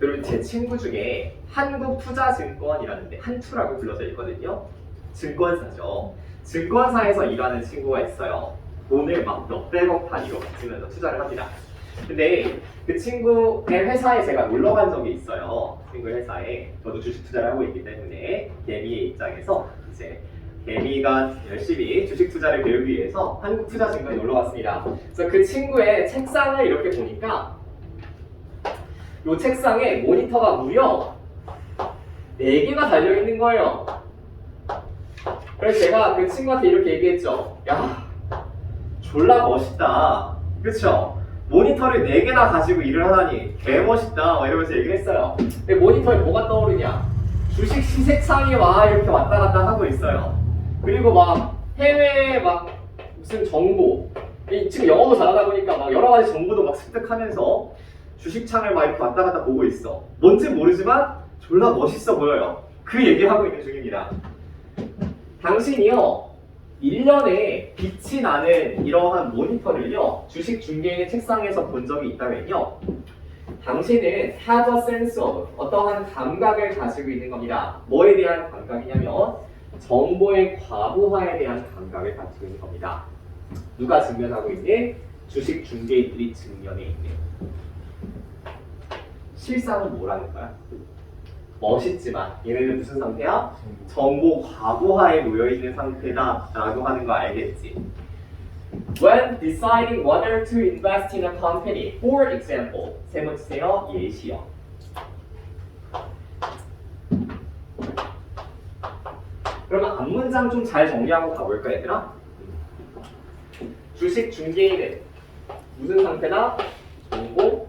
여러분 제 친구 중에 한국투자증권이라는데 한투라고 불러져 있거든요. 증권사죠. 증권사에서 일하는 친구가 있어요. 돈을 막 몇백억 단위로 가지면서 투자를 합니다. 근데 그 친구의 회사에 제가 놀러 간 적이 있어요. 친구 회사에 저도 주식 투자를 하고 있기 때문에 개미의 입장에서 이제 개미가 열심히 주식 투자를 배우기 위해서 한국투자증권에 놀러 갔습니다. 그래서 그 친구의 책상을 이렇게 보니까 이 책상에 모니터가 무려 4개가 달려있는 거예요. 그래서 제가 그 친구한테 이렇게 얘기했죠. 야, 졸라 멋있다. 그쵸? 모니터를 4개나 가지고 일을 하다니 개멋있다. 이러면서 얘기를 했어요. 근데 모니터에 뭐가 떠오르냐? 주식 시세창이 와 이렇게 왔다 갔다 하고 있어요. 그리고 막 해외 막 무슨 정보, 지금 영어도 잘하다 보니까 막 여러 가지 정보도 막 습득하면서 주식창을 막 이렇게 왔다 갔다 보고 있어. 뭔지 모르지만 졸라 멋있어 보여요. 그 얘기를 하고 있는 중입니다. 당신이요 1년에 빛이 나는 이러한 모니터를요 주식 중개인의 책상에서 본 적이 있다면요 당신은 have a sense of 어떠한 감각을 가지고 있는 겁니다. 뭐에 대한 감각이냐면 정보의 과부하에 대한 감각을 가지고 있는 겁니다. 누가 증명하고 있는? 주식 중개인들이 증명해 있는. 실상은 뭐라는 거야? 멋있지만 얘네는 무슨 상태야? 정보 과부하에 놓여있는 상태다 라고 하는 거 알겠지? When deciding whether to invest in a company, for example 세 번째요, 예시요. 그러면 앞문장 좀 잘 정리하고 가볼까 얘들아? 주식 중개인은 무슨 상태다? 정보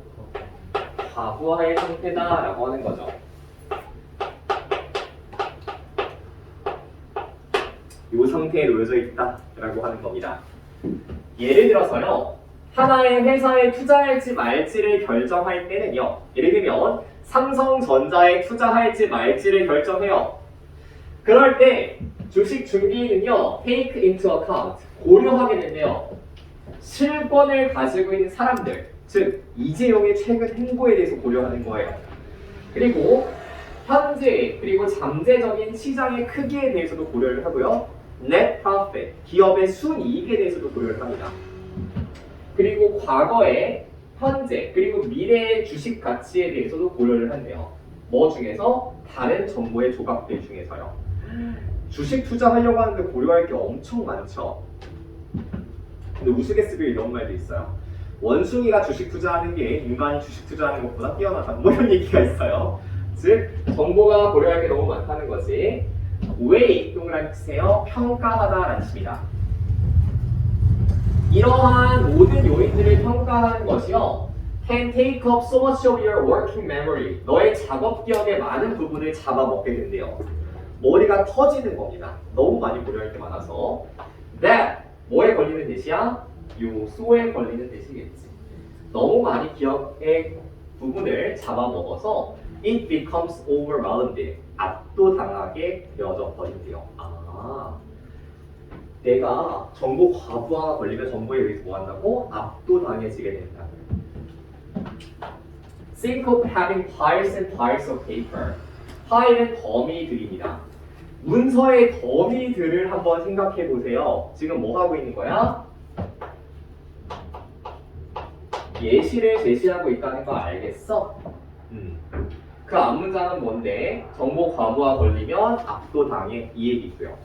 과부하의 상태다 라고 하는 거죠. 이 상태에 놓여져 있다 라고 하는 겁니다. 예를 들어서요 하나의 회사에 투자할지 말지를 결정할 때는요 예를 들면 삼성전자에 투자할지 말지를 결정해요. 그럴 때 주식 중개인은요 take into account 고려하게 된대요. 실권을 가지고 있는 사람들, 즉 이재용의 최근 행보에 대해서 고려하는 거예요. 그리고 현재 그리고 잠재적인 시장의 크기에 대해서도 고려를 하고요. net profit, 기업의 순이익에 대해서도 고려를 합니다. 그리고 과거의 현재 그리고 미래의 주식 가치에 대해서도 고려를 한대요. 뭐 중에서? 다른 정보의 조각들 중에서요. 주식 투자하려고 하는데 고려할 게 엄청 많죠. 근데 우스갯소리로 이런 말도 있어요. 원숭이가 주식 투자하는 게 인간이 주식 투자하는 것보다 뛰어나다. 뭐 이런 얘기가 있어요. 즉 정보가 고려할 게 너무 많다는 거지. weigh 동그라미 치세요. 평가하다라는 뜻입니다. 이러한 모든 요인들을 평가하는 것이요 can take up so much of your working memory. 너의 작업 기억의 많은 부분을 잡아먹게 된대요. 머리가 터지는 겁니다. 너무 많이 고려할 게 많아서. that 뭐에 걸리는 뜻이야? 요소에 걸리는 뜻이겠지. 너무 많이 기억의 부분을 잡아먹어서 it becomes overwhelmed. 압도당하게 되어져 버린대요. 내가 정보 과부하가 걸리면 정보에 의해서 뭐 한다고? 압도당해지게 된다. Think of having piles and piles of paper. 파일은 더미들입니다. 문서의 더미들을 한번 생각해 보세요. 지금 뭐 하고 있는 거야? 예시를 제시하고 있다는 거 알겠어? 그 앞문장은 뭔데? 정보 과부하 걸리면 압도당해 이 얘기고요.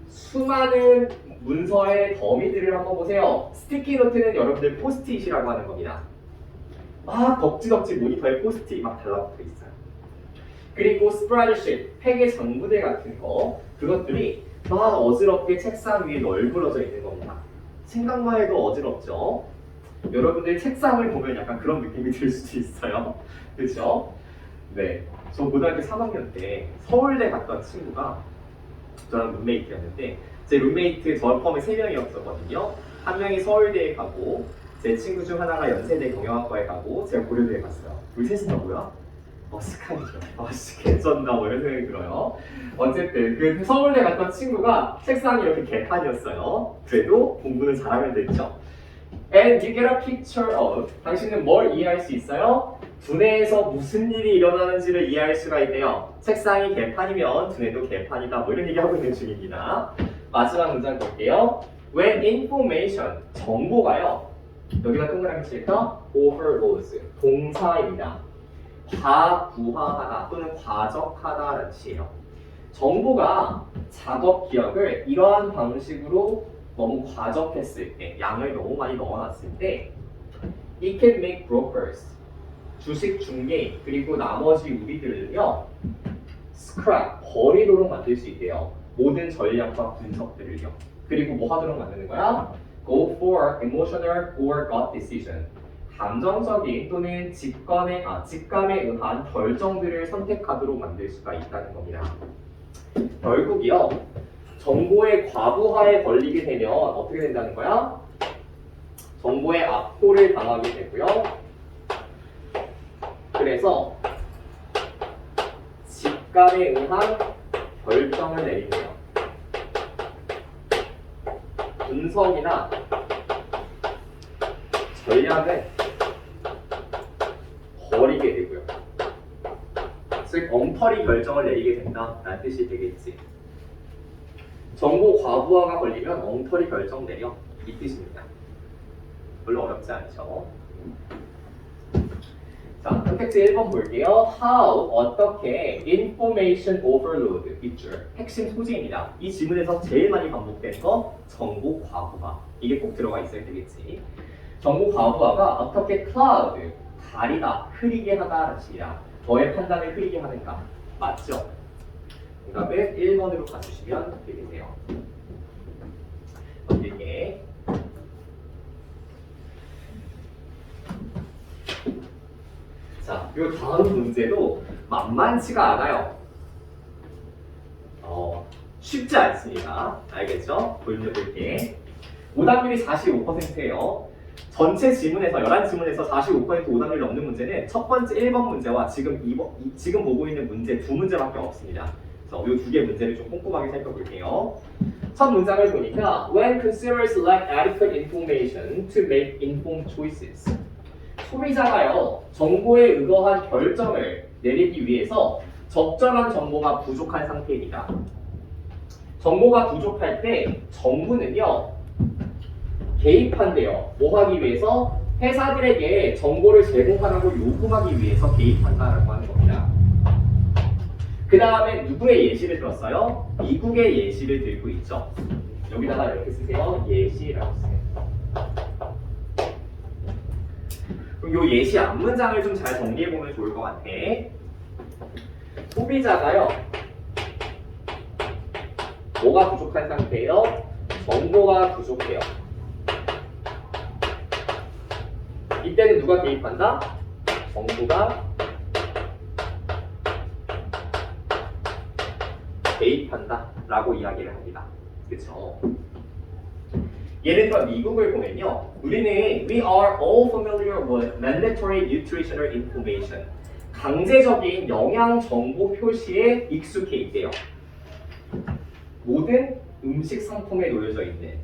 수많은 문서의 더미들을 한번 보세요. 스티키 노트는 여러분들 포스트잇이라고 하는 겁니다. 막 덕지덕지 모니터에 포스트잇 막 달라붙어 있어요. 그리고 스프레드시트, 팩의 장부대 같은 거 그것들이 막 어지럽게 책상 위에 널브러져 있는 겁니다. 생각만 해도 어지럽죠? 여러분들 책상을 보면 약간 그런 느낌이 들 수도 있어요. 그렇죠? 네, 저 고등학교 3학년 때 서울대 갔던 친구가 저랑 룸메이트였는데 제 룸메이트 저 포함해 3명이었거든요. 한 명이 서울대에 가고 제 친구 중 하나가 연세대 경영학과에 가고 제가 고려대에 갔어요. 우리 셋은 다 뭐야? 어색하죠. 아씨 개쩐다 뭐 이런 생각이 들어요. 어쨌든 그 서울대 갔던 친구가 책상이 이렇게 개판이었어요. 그래도 공부는 잘하면 됐죠. And you get a picture of 당신은 뭘 이해할 수 있어요? 두뇌에서 무슨 일이 일어나는지를 이해할 수가 있대요. 책상이 개판이면 두뇌도 개판이다 뭐 이런 얘기하고 있는 중입니다. 마지막 문장 볼게요. When information 정보가요. 여기가 동그라미 칠까? overloads 동사입니다. 과부하하다 또는 과적하다라는 뜻이에요. 정보가 작업 기억을 이러한 방식으로 너무 과적했을 때, 양을 너무 많이 넣어놨을 때 it can make brokers, 주식 중개인 그리고 나머지 우리들은요 scrap, 버리도록 만들 수 있대요. 모든 전략과 분석들을요. 그리고 뭐 하도록 만드는 거야? Go for emotional or gut decision. 감정적인 또는 직감에 의한 결정들을 선택하도록 만들 수가 있다는 겁니다. 결국이요. 정보의 과부하에 걸리게 되면 어떻게 된다는 거야? 정보의 압도를 당하게 되고요. 그래서 직감에 의한 결정을 내리네요. 분석이나 전략을 버리게 되고요. 즉 엉터리 결정을 내리게 된다라는 뜻이 되겠지. 정보 과부하가 걸리면 엉터리 결정 내려 이 뜻입니다. 별로 어렵지 않죠? 자, 텍스트 1번 볼게요. How, 어떻게 information overload 있죠? 핵심 소재입니다. 이 지문에서 제일 많이 반복된 거 정보 과부하. 이게 꼭 들어가 있어야 되겠지. 정보 과부하가 어떻게 cloud, 가리다, 흐리게 하다라는 뜻이야. 너의 판단을 흐리게 하는가? 맞죠? 정답을 1번으로 가주시면 되겠네요. 넘길게. 자, 이 다음 문제도 만만치가 않아요. 쉽지 않습니다. 알겠죠? 돌려볼게. 오답률이 45%예요. 전체 지문에서 11지문에서 45% 오답률 넘는 문제는 첫 번째 1번 문제와 지금 보고 있는 문제 두 문제밖에 없습니다. 그래서 이 두 개 문제를 좀 꼼꼼하게 살펴볼게요. 첫 문장을 보니까 When consumers lack adequate information to make informed choices. 소비자가요 정보에 의거한 결정을 내리기 위해서 적절한 정보가 부족한 상태입니다. 정보가 부족할 때 정부는요 개입한대요. 뭐 하기 위해서? 회사들에게 정보를 제공하라고 요구하기 위해서 개입한다라고 하는 겁니다. 그 다음에 누구의 예시를 들었어요? 미국의 예시를 들고 있죠. 여기다가 이렇게 쓰세요. 예시라고 쓰세요. 그럼 이 예시 앞문장을 좀 잘 정리해보면 좋을 것 같아. 소비자가요 뭐가 부족한 상태예요? 정보가 부족해요. 이때는 누가 개입한다? 정부가 개입한다 라고 이야기를 합니다. 그쵸? 예를 들어 미국을 보면요 우리는 We are all familiar with mandatory nutritional information. 강제적인 영양 정보 표시에 익숙해 있대요. 모든 음식 상품에 놓여져 있는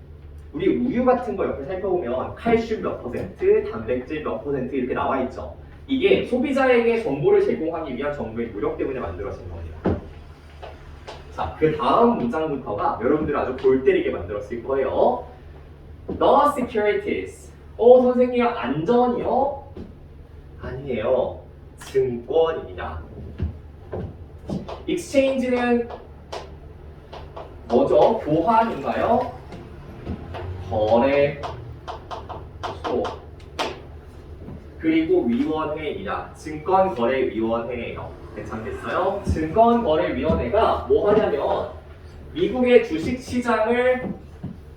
우리 우유 같은 거 옆에 살펴보면 칼슘 몇 퍼센트, 단백질 몇 퍼센트 이렇게 나와 있죠. 이게 소비자에게 정보를 제공하기 위한 정부의 노력 때문에 만들어진 겁니다. 자, 그 다음 문장부터가 여러분들을 아주 골 때리게 만들었을 거예요. The securities 선생님 안전이요? 아니에요. 증권입니다. exchange는 뭐죠? 교환인가요? 거래소. 그리고 위원회입니다. 증권거래위원회예요. 괜찮겠어요? 증권거래위원회가 뭐 하냐면 미국의 주식시장을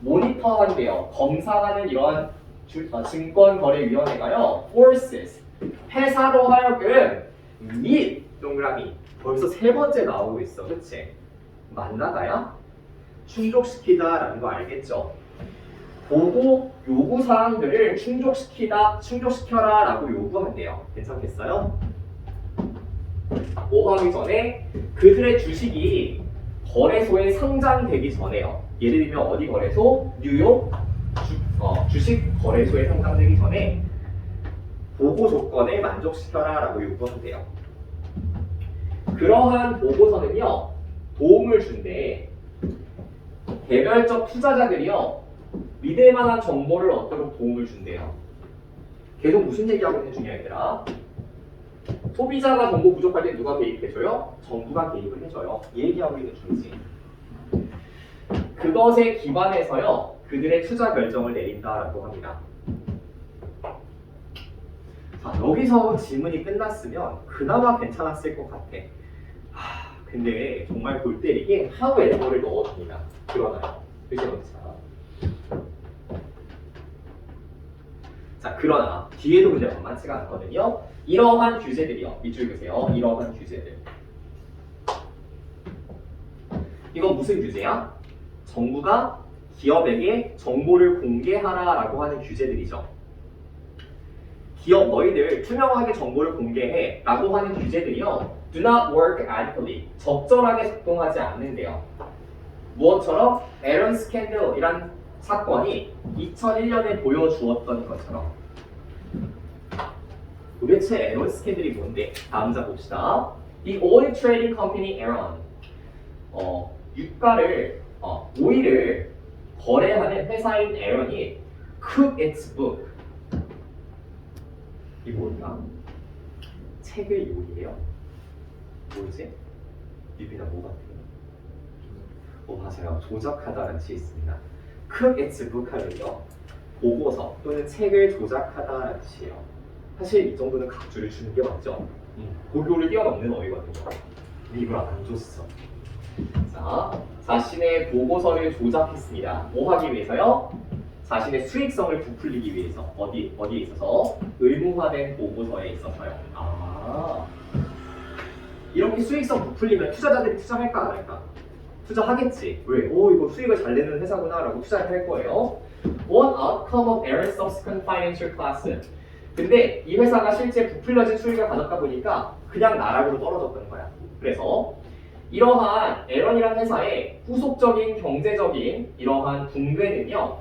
모니터한대요. 검사하는 이러한 증권거래위원회가요. forces, 회사로 하여금 및 동그라미 벌써 세 번째 나오고 있어. 그치? 맞나가야? 충족시키다라는 거 알겠죠? 보고 요구사항들을 충족시켜라 라고 요구한대요. 괜찮겠어요? 뭐 하기 전에 그들의 주식이 거래소에 상장되기 전에요. 예를 들면 어디 거래소? 뉴욕 주식 거래소에 상장되기 전에 보고 조건을 만족시켜라 라고 요구한대요. 그러한 보고서는요 도움을 준대. 개별적 투자자들이요 믿을 만한 정보를 얻도록 도움을 준대요. 계속 무슨 얘기하고 있는 중이야 얘들아? 소비자가 정보 부족할 때 누가 개입해줘요? 정부가 개입을 해줘요. 이 얘기하고 있는 중이지. 그것에 기반해서요 그들의 투자 결정을 내린다라고 합니다. 자, 여기서 질문이 끝났으면 그나마 괜찮았을 것 같아. 근데 정말 골 때리게 하우 엘보를 넣어줍니다. 그러나요? 그게 어디서? 자, 그러나 뒤에도 근데 만만치가 않거든요. 이러한 규제들이요. 밑줄 그세요. 이러한 규제들. 이건 무슨 규제야? 정부가 기업에게 정보를 공개하라라고 하는 규제들이죠. 기업 너희들 투명하게 정보를 공개해 라고 하는 규제들이요. Do not work adequately. 적절하게 작동하지 않는데요. 무엇처럼? 에런 스캔들이란 사건이 2001년에 보여주었던 것처럼. 도대체 에런 스캔들이 뭔데? 다음 장 봅시다. The oil trading company Enron. 유가를 오일을 거래하는 회사인 에런이 cook its book. 이 뭘까? 책을 요리해요. 뭐지? 유비나 뭐 같아요? 맞아요. 조작하다라는 뜻이 있습니다. cook its book 하면요. 보고서 또는 책을 조작하다라는 뜻이에요. 사실 이 정도는 각주를 주는 게 맞죠? 고교를 뛰어넘는 어휘거든요. 근데 이걸 안 줬어. 자, 자신의 보고서를 조작했습니다. 뭐 하기 위해서요? 자신의 수익성을 부풀리기 위해서. 어디에 있어서? 의무화된 보고서에 있어서요. 이렇게 수익성 부풀리면 투자자들이 투자할까 안 할까? 투자하겠지. 왜? 이거 수익을 잘 내는 회사구나 라고 투자를 할 거예요. One outcome of Aaron's subsequent financial class. 근데 이 회사가 실제 부풀려진 수익을 가졌다 보니까 그냥 나락으로 떨어졌던 거야. 그래서 이러한 에런이라는 회사의 후속적인 경제적인 이러한 붕괴는요.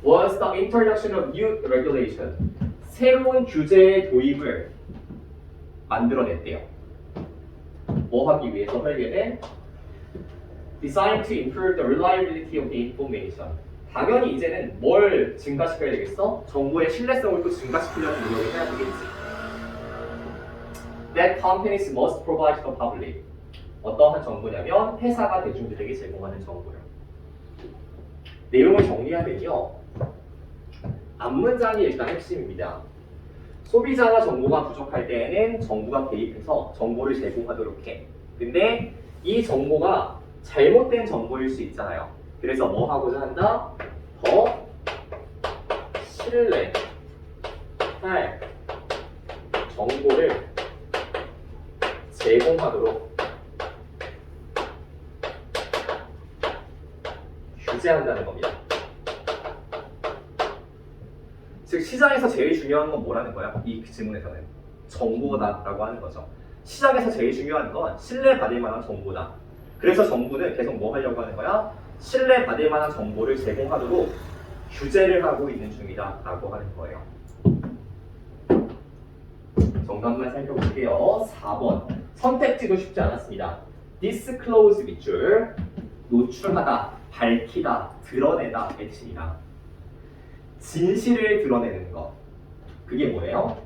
was the introduction of new regulation. 새로운 규제의 도입을 만들어냈대요. 뭐 하기 위해서 설계된 designed to improve the reliability of the information. 당연히 이제는 뭘 증가시켜야 되겠어? 정보의 신뢰성을 또 증가시키려는 노력을 해야 되겠지. That companies must provide to the public. 어떠한 정보냐면 회사가 대중들에게 제공하는 정보요. 내용을 정리하면요. 앞문장이 일단 핵심입니다. 소비자가 정보가 부족할 때에는 정부가 개입해서 정보를 제공하도록 해. 근데 이 정보가 잘못된 정보일 수 있잖아요. 그래서 뭐 하고자 한다? 더 신뢰할 정보를 제공하도록 규제한다는 겁니다. 즉 시장에서 제일 중요한 건 뭐라는 거야? 이 질문에서는 정보다라고 하는 거죠. 시장에서 제일 중요한 건 신뢰받을 만한 정보다. 그래서 정부는 계속 뭐 하려고 하는 거야? 신뢰받을 만한 정보를 제공하도록 규제를 하고 있는 중이다라고 하는 거예요. 정답만 살펴볼게요. 4번. 선택지도 쉽지 않았습니다. disclose 밑줄, 노출하다, 밝히다, 드러내다, 핵심이다. 진실을 드러내는 것. 그게 뭐예요?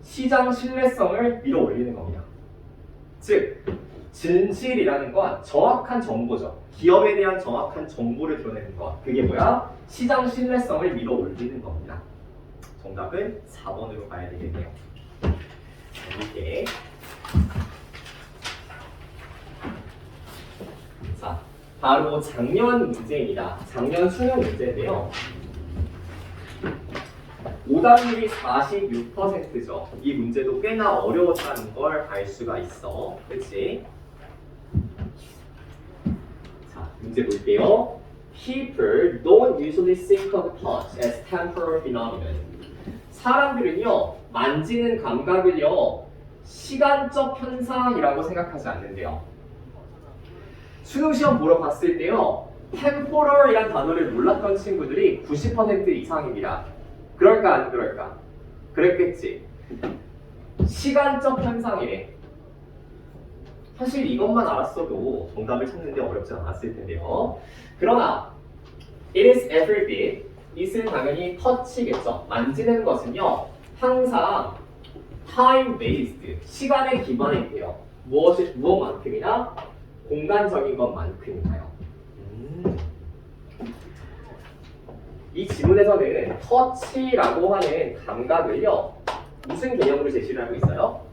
시장 신뢰성을 밀어 올리는 겁니다. 즉, 진실이라는 건 정확한 정보죠. 기업에 대한 정확한 정보를 드러내는 것. 그게 뭐야? 시장 신뢰성을 밀어 올리는 겁니다. 정답은 4번으로 가야 되겠네요. 이렇게. 자, 바로 작년 문제입니다. 작년 수능 문제인데요. 오답률이 46%죠. 이 문제도 꽤나 어려웠다는 걸 알 수가 있어. 그치? 자, 문제 볼게요. People don't usually think of touch as temporal phenomenon. 사람들은요, 만지는 감각을요, 시간적 현상이라고 생각하지 않는데요. 수능 시험 보러 갔을 때요, temporal이란 단어를 몰랐던 친구들이 90% 이상입니다. 그럴까 안 그럴까? 그랬겠지. 시간적 현상이래. 사실 이것만 알았어도 정답을 찾는데 어렵지 않았을 텐데요. 그러나 it is every bit. it은 당연히 touch겠죠. 만지는 것은요, 항상 time based, 시간에 기반해 있대요. 무엇만큼이나 공간적인 것만큼이나요. 이 지문에서는 터치라고 하는 감각을요, 무슨 개념으로 제시를 하고 있어요?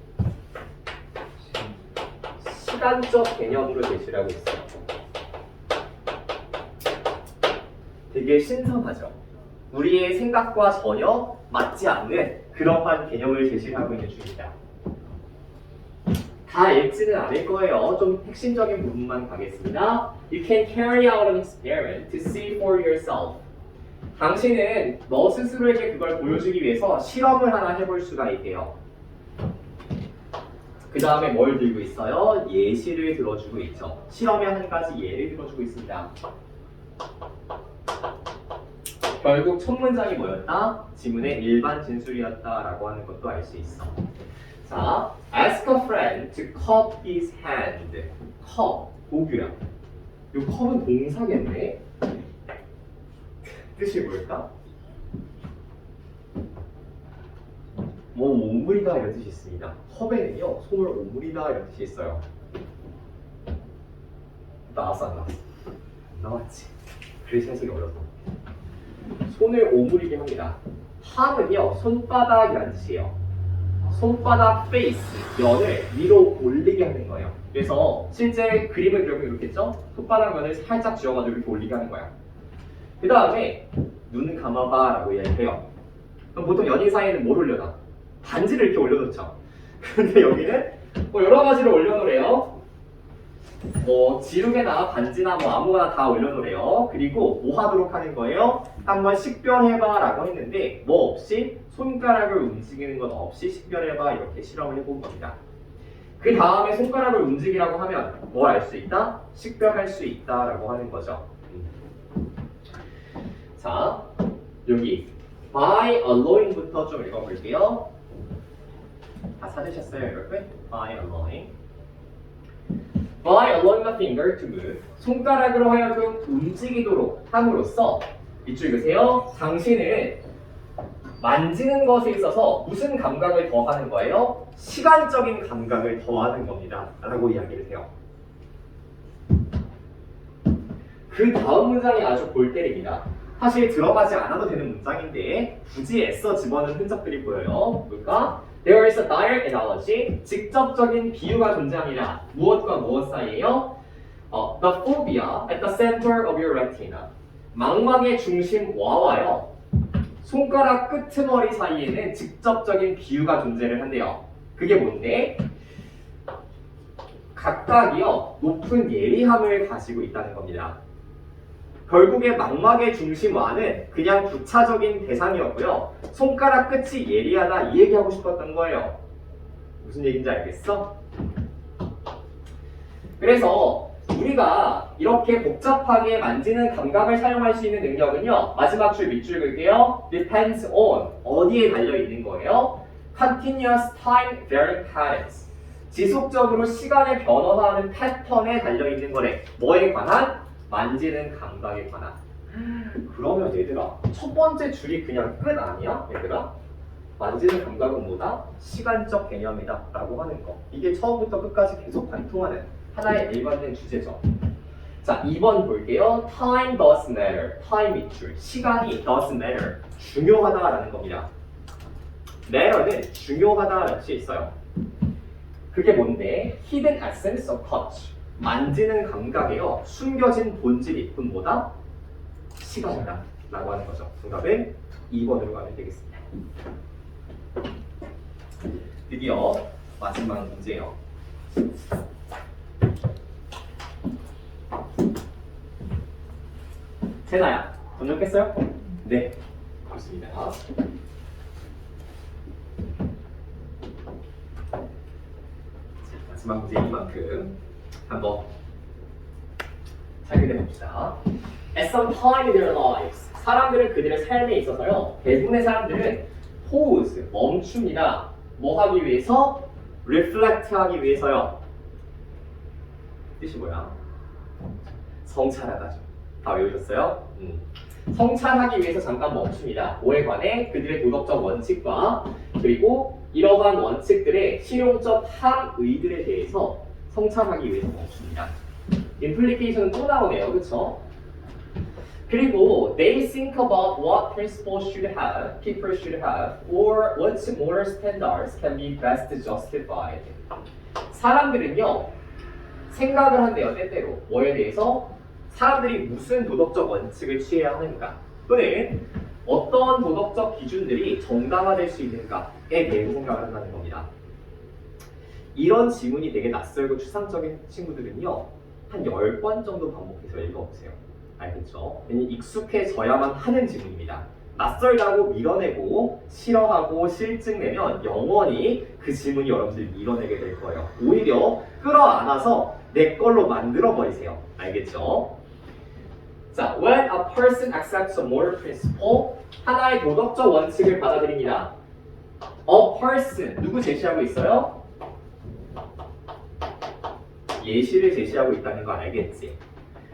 시간적 개념으로 제시를 하고 있어요. 되게 신선하죠? 우리의 생각과 전혀 맞지 않는 그러한 개념을 제시를 하고 있는 중입니다. 다 읽지는 않을 거예요. 좀 핵심적인 부분만 가겠습니다. You can carry out an experiment to see for yourself. 당신은 너 스스로에게 그걸 보여주기 위해서 실험을 하나 해볼 수가 있대요. 그 다음에 뭘 들고 있어요? 예시를 들어주고 있죠. 실험의 한 가지 예를 들어주고 있습니다. 결국 첫 문장이 뭐였다? 지문의 일반 진술이었다라고 하는 것도 알 수 있어. 자, ask a friend to cup his hand. cup, 도구야. 이 컵은 동사겠네? 뜻이 뭘까? 뭐 오므리다 이런 뜻이 있습니다. 컵에는요, 손을 오므리다 이런 뜻이 있어요. 나왔어 안 나왔어? 안 나왔지. 그래서 해석이 어려서. 손을 오므리게 합니다. palm은요, 손바닥이라는 뜻이에요. 손바닥 페이스, 면을 위로 올리게 하는 거예요. 그래서 실제 그림을 그려보면 이렇겠죠? 손바닥 면을 살짝 쥐어가지고 이렇게 올리게 하는 거예요. 그 다음에 눈 감아봐 라고 이야기해요. 그럼 보통 연인 사이에는 뭘 올려놔? 반지를 이렇게 올려놓죠. 근데 여기는 뭐 여러 가지를 올려놓으래요. 뭐 지우개나 반지나 뭐 아무거나 다 올려놓으래요. 그리고 뭐 하도록 하는 거예요? 한번 식별해봐 라고 했는데 뭐 없이 손가락을 움직이는 것 없이 식별해봐 이렇게 실험을 해본 겁니다. 그 다음에 손가락을 움직이라고 하면 뭘 알 수 있다? 식별할 수 있다 라고 하는 거죠. 자, 여기 by allowing부터 좀 읽어볼게요. 다 찾으셨어요, 여러분? by allowing. By allowing the finger to move. 손가락으로 하여금 움직이도록 함으로써 이쪽 읽으세요. 당신은 만지는 것에 있어서 무슨 감각을 더하는 거예요? 시간적인 감각을 더하는 겁니다. 라고 이야기를 해요. 그 다음 문장이 아주 골 때립니다. 사실 들어가지 않아도 되는 문장인데 굳이 애써 집어넣은 흔적들이 보여요. 뭘까? There is a direct analogy. 직접적인 비유가 존재합니다. 무엇과 무엇 사이에요? The fovea at the center of your retina. 망막의 중심 와와요. 손가락 끄트머리 사이에는 직접적인 비유가 존재를 한대요. 그게 뭔데? 각각이요, 높은 예리함을 가지고 있다는 겁니다. 결국에 망막의 중심와는 그냥 부차적인 대상이었고요. 손가락 끝이 예리하다 이 얘기하고 싶었던 거예요. 무슨 얘기인지 알겠어? 그래서 우리가 이렇게 복잡하게 만지는 감각을 사용할 수 있는 능력은요. 마지막 줄 밑줄 그을게요. depends on 어디에 달려있는 거예요? continuous time varying patterns. 지속적으로 시간의 변화하는 패턴에 달려있는 거래. 뭐에 관한? 만지는 감각에 관한. 그러면 얘들아, 첫 번째 줄이 그냥 끝 아니야? 얘들아? 만지는 감각은 뭐다? 시간적 개념이다 라고 하는 거. 이게 처음부터 끝까지 계속 관통하는 하나의 일관된 주제죠. 자, 2번 볼게요. Time does matter. time 밑줄. 시간이 does matter. 중요하다라는 겁니다. matter는 중요하다라는 뜻이 있어요. 그게 뭔데? hidden essence of touch. 만지는 감각에요. 숨겨진 본질이 그건 뭐다? 시간이다 라고 하는 거죠. 정답은 2번으로 가면 되겠습니다. 드디어 마지막 문제예요. 세나야, 번역했어요? 네, 좋습니다. 마지막 문제인 만큼 한번 잘 그려봅시다. At some time in their lives, 사람들은 그들의 삶에 있어서요, 대부분의 사람들은 pause, 멈춥니다. 뭐 하기 위해서? reflect 하기 위해서요. 뜻이 뭐야? 성찰하다죠. 다 외우셨어요? 성찰하기 위해서 잠깐 멈춥니다. 뭐에 관해? 그들의 도덕적 원칙과 그리고 이러한 원칙들의 실용적 합의들에 대해서 성찰하기 위해서 멈춥니다. implication은 또 나오네요. 그렇죠? 그리고 they think about what principles should have, people should have, or what moral standards can be best justified. 사람들은요, 생각을 한대요. 때때로 뭐에 대해서? 사람들이 무슨 도덕적 원칙을 취해야 하는가, 또는 어떤 도덕적 기준들이 정당화될 수 있는가에 대해서 생각을 한다는 겁니다. 이런 지문이 되게 낯설고 추상적인 친구들은요, 한 10번 정도 반복해서 읽어보세요. 알겠죠? 익숙해져야만 하는 지문입니다. 낯설다고 밀어내고 싫어하고 실증내면 영원히 그 지문이 여러분들 밀어내게 될 거예요. 오히려 끌어안아서 내 걸로 만들어 버리세요. 알겠죠? 자, when a person accepts a moral principle, 하나의 도덕적 원칙을 받아들입니다. A person, 누구 제시하고 있어요? 예시를 제시하고 있다는 거 알겠지?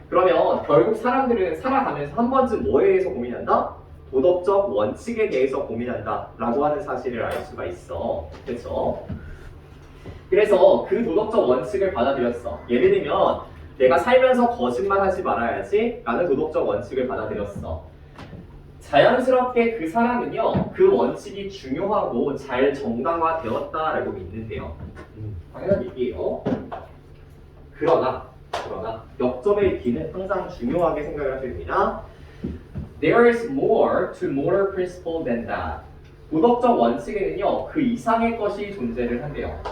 그러면 결국 사람들은 살아가면서 한 번쯤 뭐에 대해서 고민한다? 도덕적 원칙에 대해서 고민한다 라고 하는 사실을 알 수가 있어. 그렇죠? 그래서 그 도덕적 원칙을 받아들였어. 예를 들면 내가 살면서 거짓말하지 말아야지 라는 도덕적 원칙을 받아들였어. 자연스럽게 그 사람은요, 그 원칙이 중요하고 잘 정당화되었다라고 믿는데요. 당연한 얘기예요. 그러나 역점의 B는 항상 중요하게 생각을 하셔야 됩니다. There is more to moral principle than that. 도덕적 원칙에는요, 그 이상의 것이 존재를 한대요.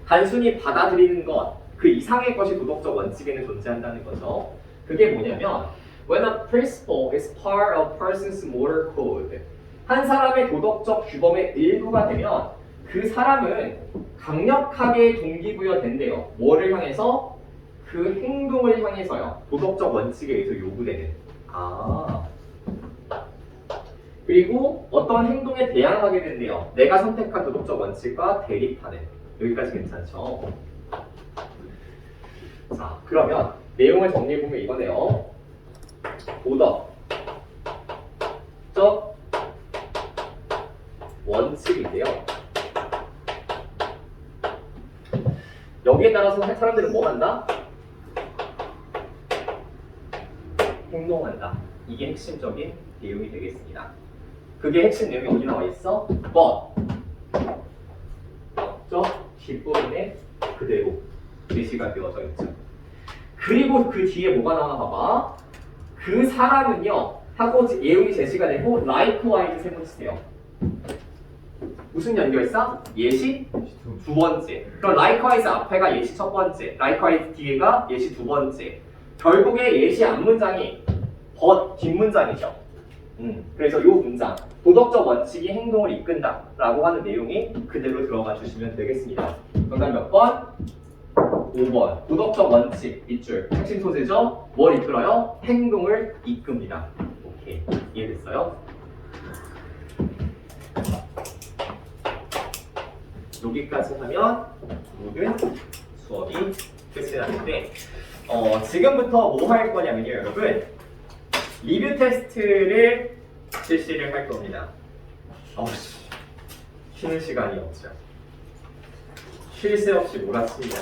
단순히 받아들이는 것, 그 이상의 것이 도덕적 원칙에는 존재한다는 거죠. 그게 뭐냐면 when a principle is part of a person's moral code, 한 사람의 도덕적 규범의 일부가 되면 그 사람은 강력하게 동기부여된대요. 뭐를 향해서? 그 행동을 향해서요. 도덕적 원칙에 의해서 요구되는. 그리고 어떤 행동에 대항하게 된대요. 내가 선택한 도덕적 원칙과 대립하는. 여기까지 괜찮죠? 자, 그러면 내용을 정리해보면 이거네요. 도덕적 원칙인데요. 여기에 따라서 사람들은 뭐 한다? 행동한다. 이게 핵심적인 내용이 되겠습니다. 그게 핵심 내용이 어디 나와 있어? 적 뒷부분에 그대로 제시가 되어져 있죠. 그리고 그 뒤에 뭐가 나오나 봐봐. 그 사람은요 하고 내용이 제시가 되고 likewise 세모치세요. 무슨 연결사? 예시 두 번째. 그럼 likewise 앞에가 예시 첫 번째, likewise 뒤에가 예시 두 번째. 결국에 예시 앞문장이 뒷문장이죠. 그래서 이 문장, 도덕적 원칙이 행동을 이끈다 라고 하는 내용이 그대로 들어가 주시면 되겠습니다. 정답 몇 번? 5번. 도덕적 원칙 밑줄 핵심 소재죠. 뭘 이끌어요? 행동을 이끕니다. 오케이, 이해됐어요? 여기까지 하면 모든 수업이 끝이 나는데 지금부터 뭐 할 거냐면요, 여러분. 리뷰 테스트를 실시를 할 겁니다. 쉬는 시간이 없죠. 쉴 새 없이 몰았습니다.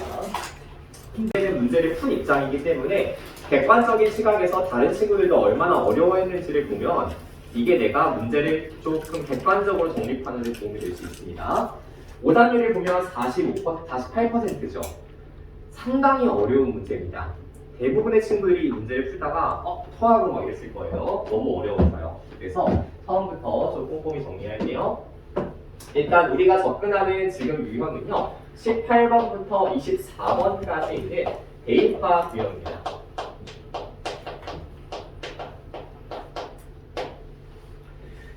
문제를 푼 입장이기 때문에 객관적인 시각에서 다른 친구들도 얼마나 어려워했는지를 보면 이게 내가 문제를 조금 객관적으로 정립하는 데 도움이 될 수 있습니다. 오답률을 보면 48%죠. 상당히 어려운 문제입니다. 대부분의 친구들이 이 문제를 풀다가 토하고 막 이랬을 거예요. 너무 어려워서요. 그래서 처음부터 좀 꼼꼼히 정리할게요. 일단 우리가 접근하는 지금 유형은요. 18번부터 24번까지 있는 대입화 유형입니다.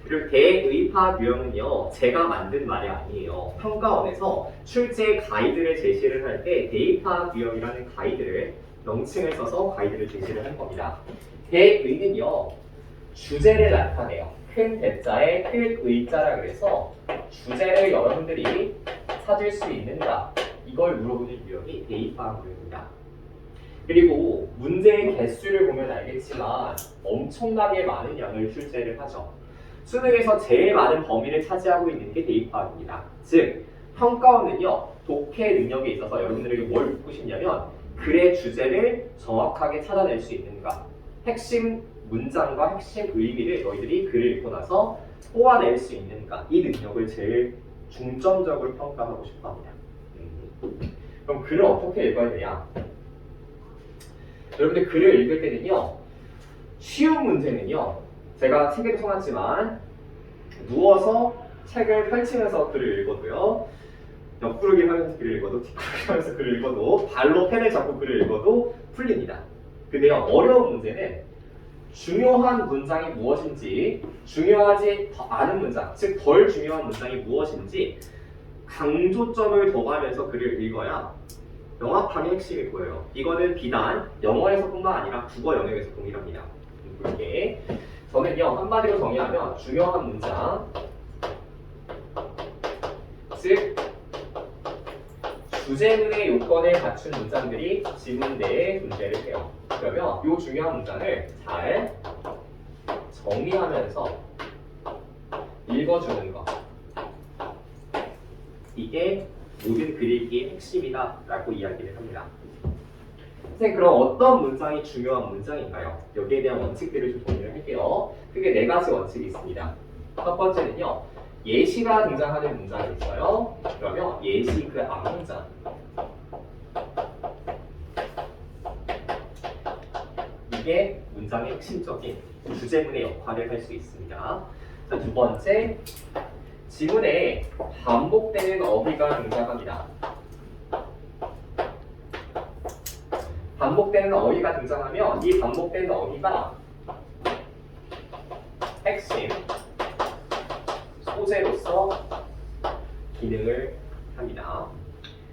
그리고 대의파 유형은요, 제가 만든 말이 아니에요. 평가원에서 출제 가이드를 제시를 할 때 대입파 유형이라는 가이드를 명칭을 써서 가이드를 제시를 할 겁니다. 대의는요, 주제를 나타내요. 큰 대자에 큰 의자라 그래서 주제를 여러분들이 찾을 수 있는가? 이걸 물어보는 유형이 대입파 유형입니다. 그리고 문제의 개수를 보면 알겠지만 엄청나게 많은 양을 출제를 하죠. 수능에서 제일 많은 범위를 차지하고 있는 게 대입파악입니다. 즉, 평가원은요, 독해 능력에 있어서 여러분들에게 뭘 묻고 싶냐면 글의 주제를 정확하게 찾아낼 수 있는가, 핵심 문장과 핵심 의미를 너희들이 글을 읽고 나서 뽑아낼 수 있는가, 이 능력을 제일 중점적으로 평가하고 싶어 합니다. 그럼 글을 어떻게 읽어야 되냐? 여러분들 글을 읽을 때는요, 쉬운 문제는요, 제가 책에도 써놨지만 누워서 책을 펼치면서 글을 읽어도요, 옆구르기 하면서 글을 읽어도, 뒷구르기 하면서 글을 읽어도, 발로 펜을 잡고 글을 읽어도 풀립니다. 근데요, 어려운 문제는 중요한 문장이 무엇인지, 중요하지 않은 문장, 즉 덜 중요한 문장이 무엇인지 강조점을 더하면서 글을 읽어야 명확하게 핵심이 보여요. 이거는 비단 영어에서뿐만 아니라 국어 영역에서 동일합니다. 이게 저는요, 한마디로 정의하면 중요한 문장, 즉 주제문의 요건을 갖춘 문장들이 지문 내에 존재를 해요. 그러면 이 중요한 문장을 잘 정리하면서 읽어주는 것, 이게 모든 글 읽기의 핵심이다 라고 이야기를 합니다. 선생님, 그럼 어떤 문장이 중요한 문장인가요? 여기에 대한 원칙들을 좀 정리를 할게요. 크게 4가지 원칙이 있습니다. 첫 번째는요, 예시가 등장하는 문장이 있어요. 그러면 예시 그 앞문장, 이게 문장의 핵심적인 주제문의 역할을 할 수 있습니다. 자, 두 번째, 지문에 반복되는 어휘가 등장합니다. 반복되는 어휘가 등장하면 이 반복되는 어휘가 핵심 소재로서 기능을 합니다.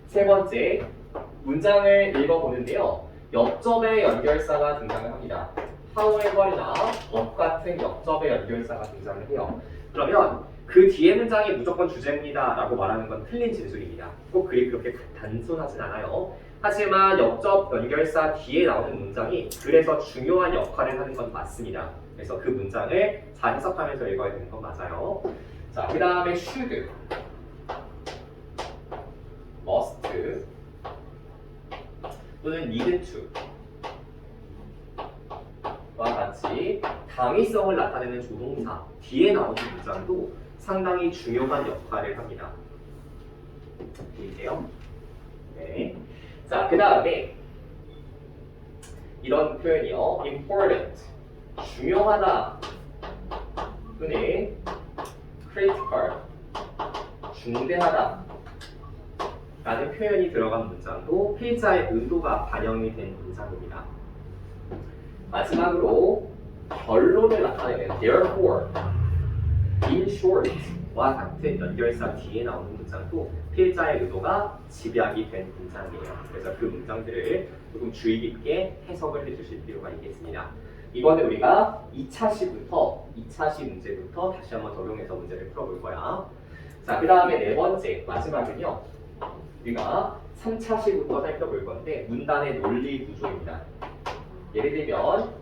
세 번째, 문장을 읽어보는데요, 역접의 연결사가 등장을 합니다. however이나 of 같은 역접의 연결사가 등장을 해요. 그러면 그 뒤에 문장이 무조건 주제문이다 라고 말하는 건 틀린 진술입니다. 꼭 글이 그렇게 단순하진 않아요. 하지만 역접 연결사 뒤에 나오는 문장이 글에서 중요한 역할을 하는 건 맞습니다. 그래서 그 문장을 잘 해석하면서 읽어야 되는 건 맞아요. 자, 그 다음에 should, must 또는 need to 와 같이 당위성을 나타내는 조동사 뒤에 나오는 문장도 상당히 중요한 역할을 합니다. 보이세요? 네. 자, 그 다음에 이런 표현이요, important, 중요하다 또는 critical, 중대하다 라는 표현이 들어간 문장도 필자의 의도가 반영이 된 문장입니다. 마지막으로 결론을 나타내는 therefore, in short 와 같은 연결사 뒤에 나오는 문장도 필자의 의도가 집약이 된 문장이에요. 그래서 그 문장들을 조금 주의 깊게 해석을 해주실 필요가 있겠습니다. 이번에 우리가 2차 시 문제부터 다시 한번 적용해서 문제를 풀어볼 거야. 자, 그 다음에 네 번째, 마지막은요, 우리가 3차 시부터 살펴볼 건데 문단의 논리 구조입니다. 예를 들면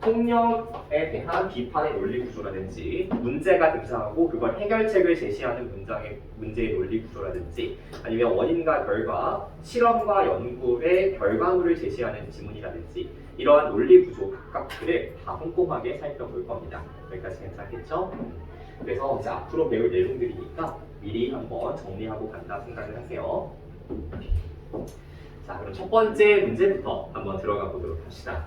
폭력에 대한 비판의 논리 구조라든지 문제가 등장하고 그걸 해결책을 제시하는 문제의 논리 구조라든지 아니면 원인과 결과, 실험과 연구의 결과물을 제시하는 지문이라든지 이러한 논리 구조 각각들을 다 꼼꼼하게 살펴볼 겁니다. 여기까지 괜찮겠죠? 그래서 이제 앞으로 배울 내용들이니까 미리 한번 정리하고 간다 생각을 하세요. 자, 그럼 첫 번째 문제부터 한번 들어가 보도록 합시다.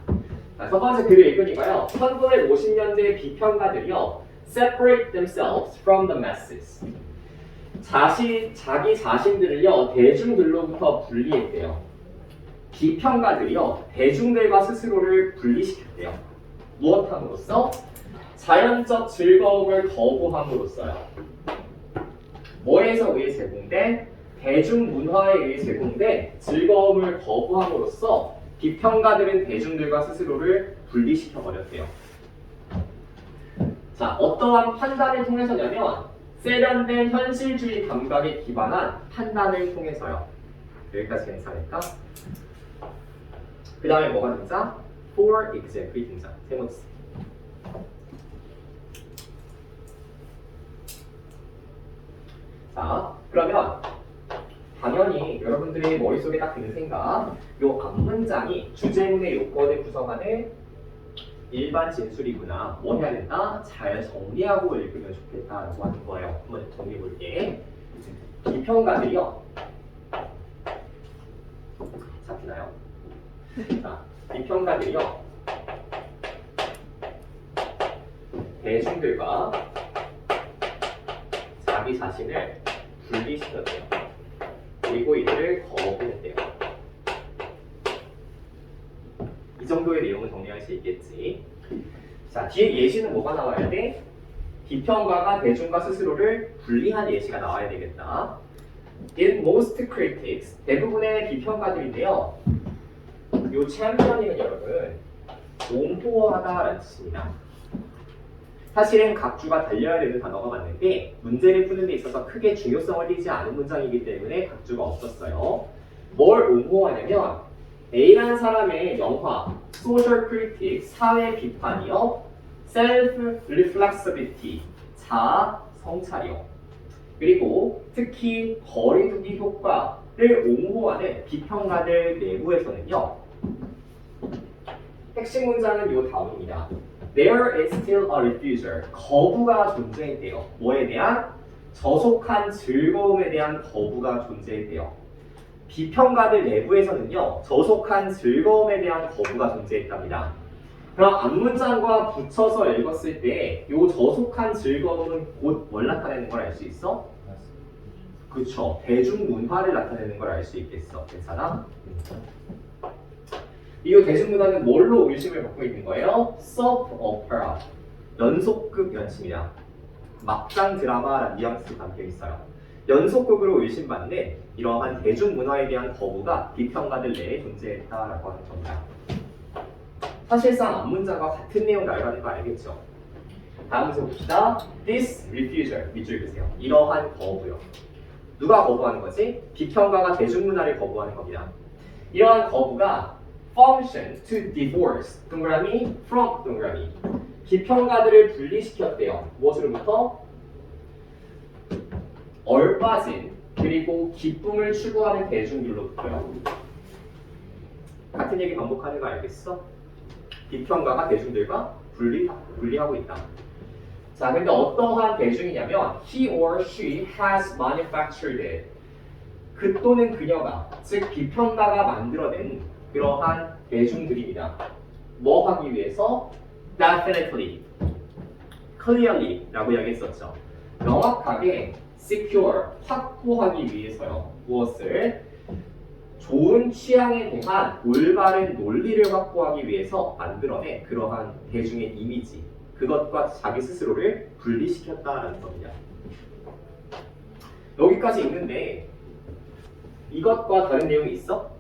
자, 첫 번째 글을 읽으니까요. 1950년대 비평가들이요. separate themselves from the masses. 자기 자신들을요. 대중들로부터 분리했대요. 비평가들이요. 대중들과 스스로를 분리시켰대요. 무엇함으로써? 자연적 즐거움을 거부함으로써요. 뭐에서 의해 제공된? 대중문화에 의해 제공된 즐거움을 거부함으로써 비평가들은 대중들과 스스로를 분리시켜 버렸대요. 자, 어떠한 판단을 통해서냐면 세련된 현실주의 감각에 기반한 판단을 통해서요. 여기까지 괜찮을까? 그 다음에 뭐가 등장? For example이 등장. 세 번째. 자, 그러면 당연히 여러분들의 머릿속에 딱 드는 생각, 요 앞문장이 주제문의 요건을 구성하는 일반 진술이구나. 뭐 해야 된다? 잘 정리하고 읽으면 좋겠다라고 하는 거예요. 한번 정리해 볼게. 비평가들이요. 잡히나요? 자, 비평가들이요. 대중들과 자기 자신을 분리시켰대요. 그리고 이들을 거부했대요. 이 정도의 내용은 정리할 수 있겠지. 자, 뒤에 예시는 뭐가 나와야 돼? 비평가가 대중과 스스로를 분리한 예시가 나와야 되겠다. In most critics, 대부분의 비평가들인데요. 요 championing은 여러분, 옹호하다라는 뜻입니다. 사실은 각주가 달려야 되는 단어가 맞는데 문제를 푸는 데 있어서 크게 중요성을 띠지 않은 문장이기 때문에 각주가 없었어요. 뭘 옹호하냐면 A라는 사람의 영화, social critic, 사회 비판이요. self-reflexivity, 자아 성찰이요. 그리고 특히 거리두기 효과를 옹호하는 비평가들 내부에서는요. 핵심 문장은 요 다음입니다. There is still a refusal. 거부가 존재했대요. 뭐에 대한? 저속한 즐거움에 대한 거부가 존재했대요. 비평가들 내부에서는요. 저속한 즐거움에 대한 거부가 존재했답니다. 그럼 앞문장과 붙여서 읽었을 때 이 저속한 즐거움은 곧 뭘 나타내는 걸 알 수 있어? 그렇죠. 대중문화를 나타내는 걸 알 수 있겠어. 괜찮아? 이 대중문화는 뭘로 의심을 받고 있는 거예요? soap opera, 연속극 연습이야. 막장 드라마라는 뉘앙스가 담겨 있어요. 연속극으로 의심받는 이러한 대중문화에 대한 거부가 비평가들 내에 존재했다라고 하는 겁니다. 사실상 앞문장과 같은 내용 나열하는 거 알겠죠? 다음 문제 봅시다. This refusal, 밑줄 그세요. 이러한 거부요. 누가 거부하는 거지? 비평가가 대중문화를 거부하는 겁니다. 이러한 거부가 function to divorce, 동그라미, from, 동그라미. 비평가들을 분리시켰대요. 무엇으로부터? 얼빠진, 그리고 기쁨을 추구하는 대중들로부터요. 같은 얘기 반복하는 거 알겠어? 비평가가 대중들과 분리하고 있다. 자, 근데 어떠한 대중이냐면 he or she has manufactured it. 그 또는 그녀가, 즉 비평가가 만들어낸 그러한 대중들입니다. 뭐 하기 위해서? Definitely, clearly 라고 이야기했었죠. 명확하게 secure, 확보하기 위해서요. 무엇을? 좋은 취향에 대한 올바른 논리를 확보하기 위해서 만들어낸 그러한 대중의 이미지, 그것과 자기 스스로를 분리시켰다라는 겁니다. 여기까지 있는데 이것과 다른 내용이 있어?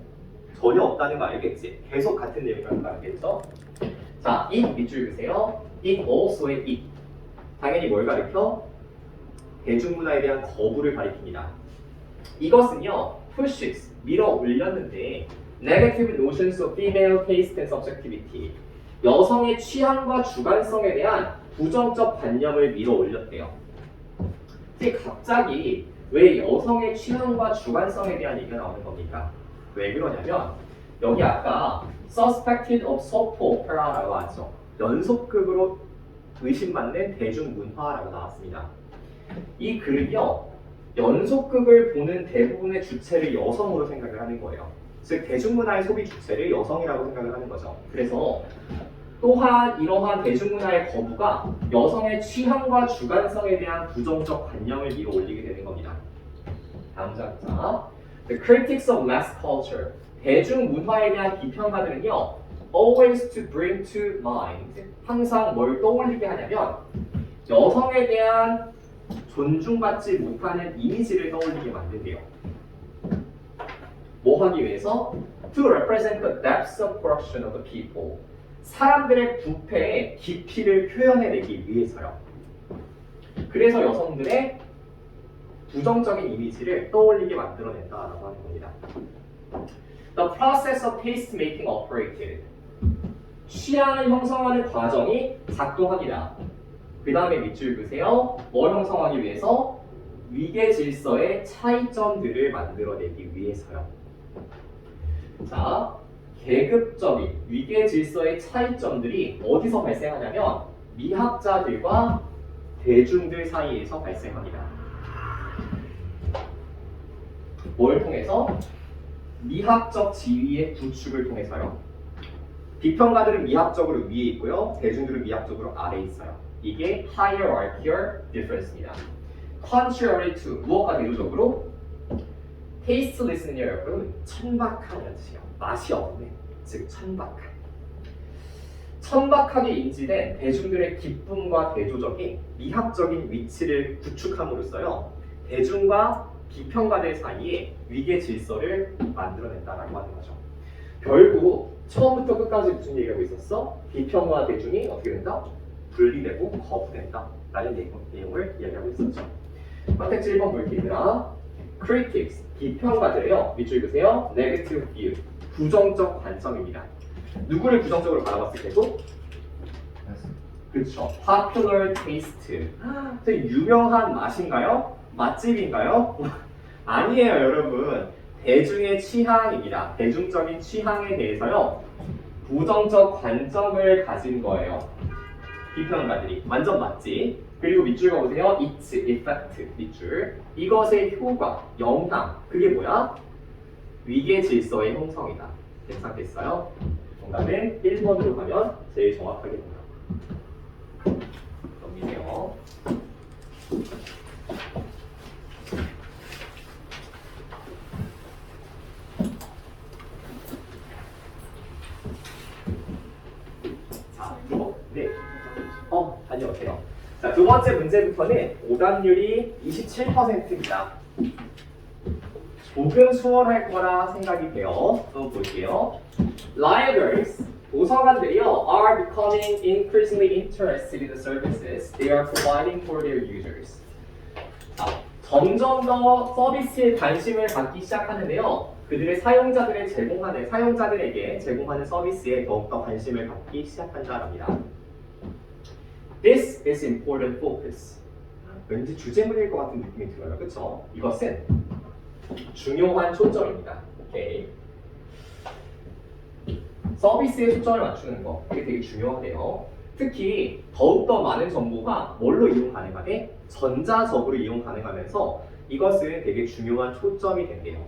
전혀 없다는 거 알겠지? 계속 같은 내용이라는 거 알겠죠? 자, it 밑줄 그세요. it also의 it. 당연히 뭘 가리켜? 대중문화에 대한 거부를 가리킵니다. 이것은요, pushes, 밀어 올렸는데 negative notions of female taste and subjectivity. 여성의 취향과 주관성에 대한 부정적 관념을 밀어 올렸대요. 근데 갑자기 왜 여성의 취향과 주관성에 대한 얘기가 나오는 겁니까? 왜 그러냐면 여기 아까 suspected of soap opera라고 하죠. 연속극으로 의심받는 대중문화라고 나왔습니다. 이 글은요, 연속극을 보는 대부분의 주체를 여성으로 생각을 하는 거예요. 즉 대중문화의 소비 주체를 여성이라고 생각을 하는 거죠. 그래서 또한 이러한 대중문화의 거부가 여성의 취향과 주관성에 대한 부정적 관념을 밀어 올리게 되는 겁니다. 다음 장자. The critics of mass culture. 대중문화에 대한 비평가들은요, always to bring to mind. 항상 뭘 떠올리게 하냐면 여성에 대한 존중받지 못하는 이미지를 떠올리게 만든대요. 뭐 하기 위해서? To represent the depths of corruption of the people. 사람들의 부패의 깊이를 표현해내기 위해서요. 그래서 여성들의 부정적인 이미지를 떠올리게 만들어낸다라고 하는 겁니다. The process of taste making operated. 취향을 형성하는 과정이 작동합니다. 그 다음에 밑줄 그으세요. 뭘 형성하기 위해서? 위계 질서의 차이점들을 만들어내기 위해서요. 자, 계급적인 위계 질서의 차이점들이 어디서 발생하냐면 미학자들과 대중들 사이에서 발생합니다. 뭘 통해서? 미학적 지위의 구축을 통해서요. 비평가들은 미학적으로 위에 있고요. 대중들은 미학적으로 아래에 있어요. 이게 hierarchical difference입니다. contrary to 무엇과 대조적으로? tasteless는요 여러분 천박한 뜻이요. 맛이 없는, 즉 천박한. 천박하게 인지된 대중들의 기쁨과 대조적인 미학적인 위치를 구축함으로써요. 대중과 비평가들 사이에 위계 질서를 만들어낸다라고 하는 거죠. 결국 처음부터 끝까지 무슨 얘기하고 있었어? 비평과 대중이 어떻게 된다? 분리되고 거부된다 라는 내용을 이야기하고 있었죠. 선택지 1번 볼게요. critics, 비평가들이요. 밑줄 그으세요. negative view, 부정적 관점입니다. 누구를 부정적으로 바라봤을 때도? 그렇죠. popular taste, 되게 유명한 맛인가요? 맛집인가요? 아니에요 여러분. 대중의 취향입니다. 대중적인 취향에 대해서요 부정적 관점을 가진 거예요. 비평가들이 완전 맞지. 그리고 밑줄 가보세요. its effect 밑줄. 이것의 효과, 영향. 그게 뭐야? 위계 질서의 형성이다. 괜찮겠어요? 정답은 1번으로 가면 제일 정확하게 됩니다. 넘기세요. 자, 네. 다녀오세요. 자, 두 번째 문제부터는 오답률이 27%입니다. 조금 수월할 거라 생각이 돼요. 또 볼게요. Libraries, 도서관들이요, are becoming increasingly interested in the services they are providing for their users. 자, 점점 더 서비스에 관심을 갖기 시작하는데요. 그들의 사용자들에게 제공하는 서비스에 더욱더 관심을 갖기 시작한다랍니다. This is important focus. 왠지 주제문일 것 같은 느낌이 들어요. 그렇죠? 이것은 중요한 초점입니다. 오케이. 서비스에 초점을 맞추는 거 이게 되게 중요하대요. 특히 더욱더 많은 정보가 뭘로 이용 가능하게? 전자적으로 이용 가능하면서 이것은 되게 중요한 초점이 된대요.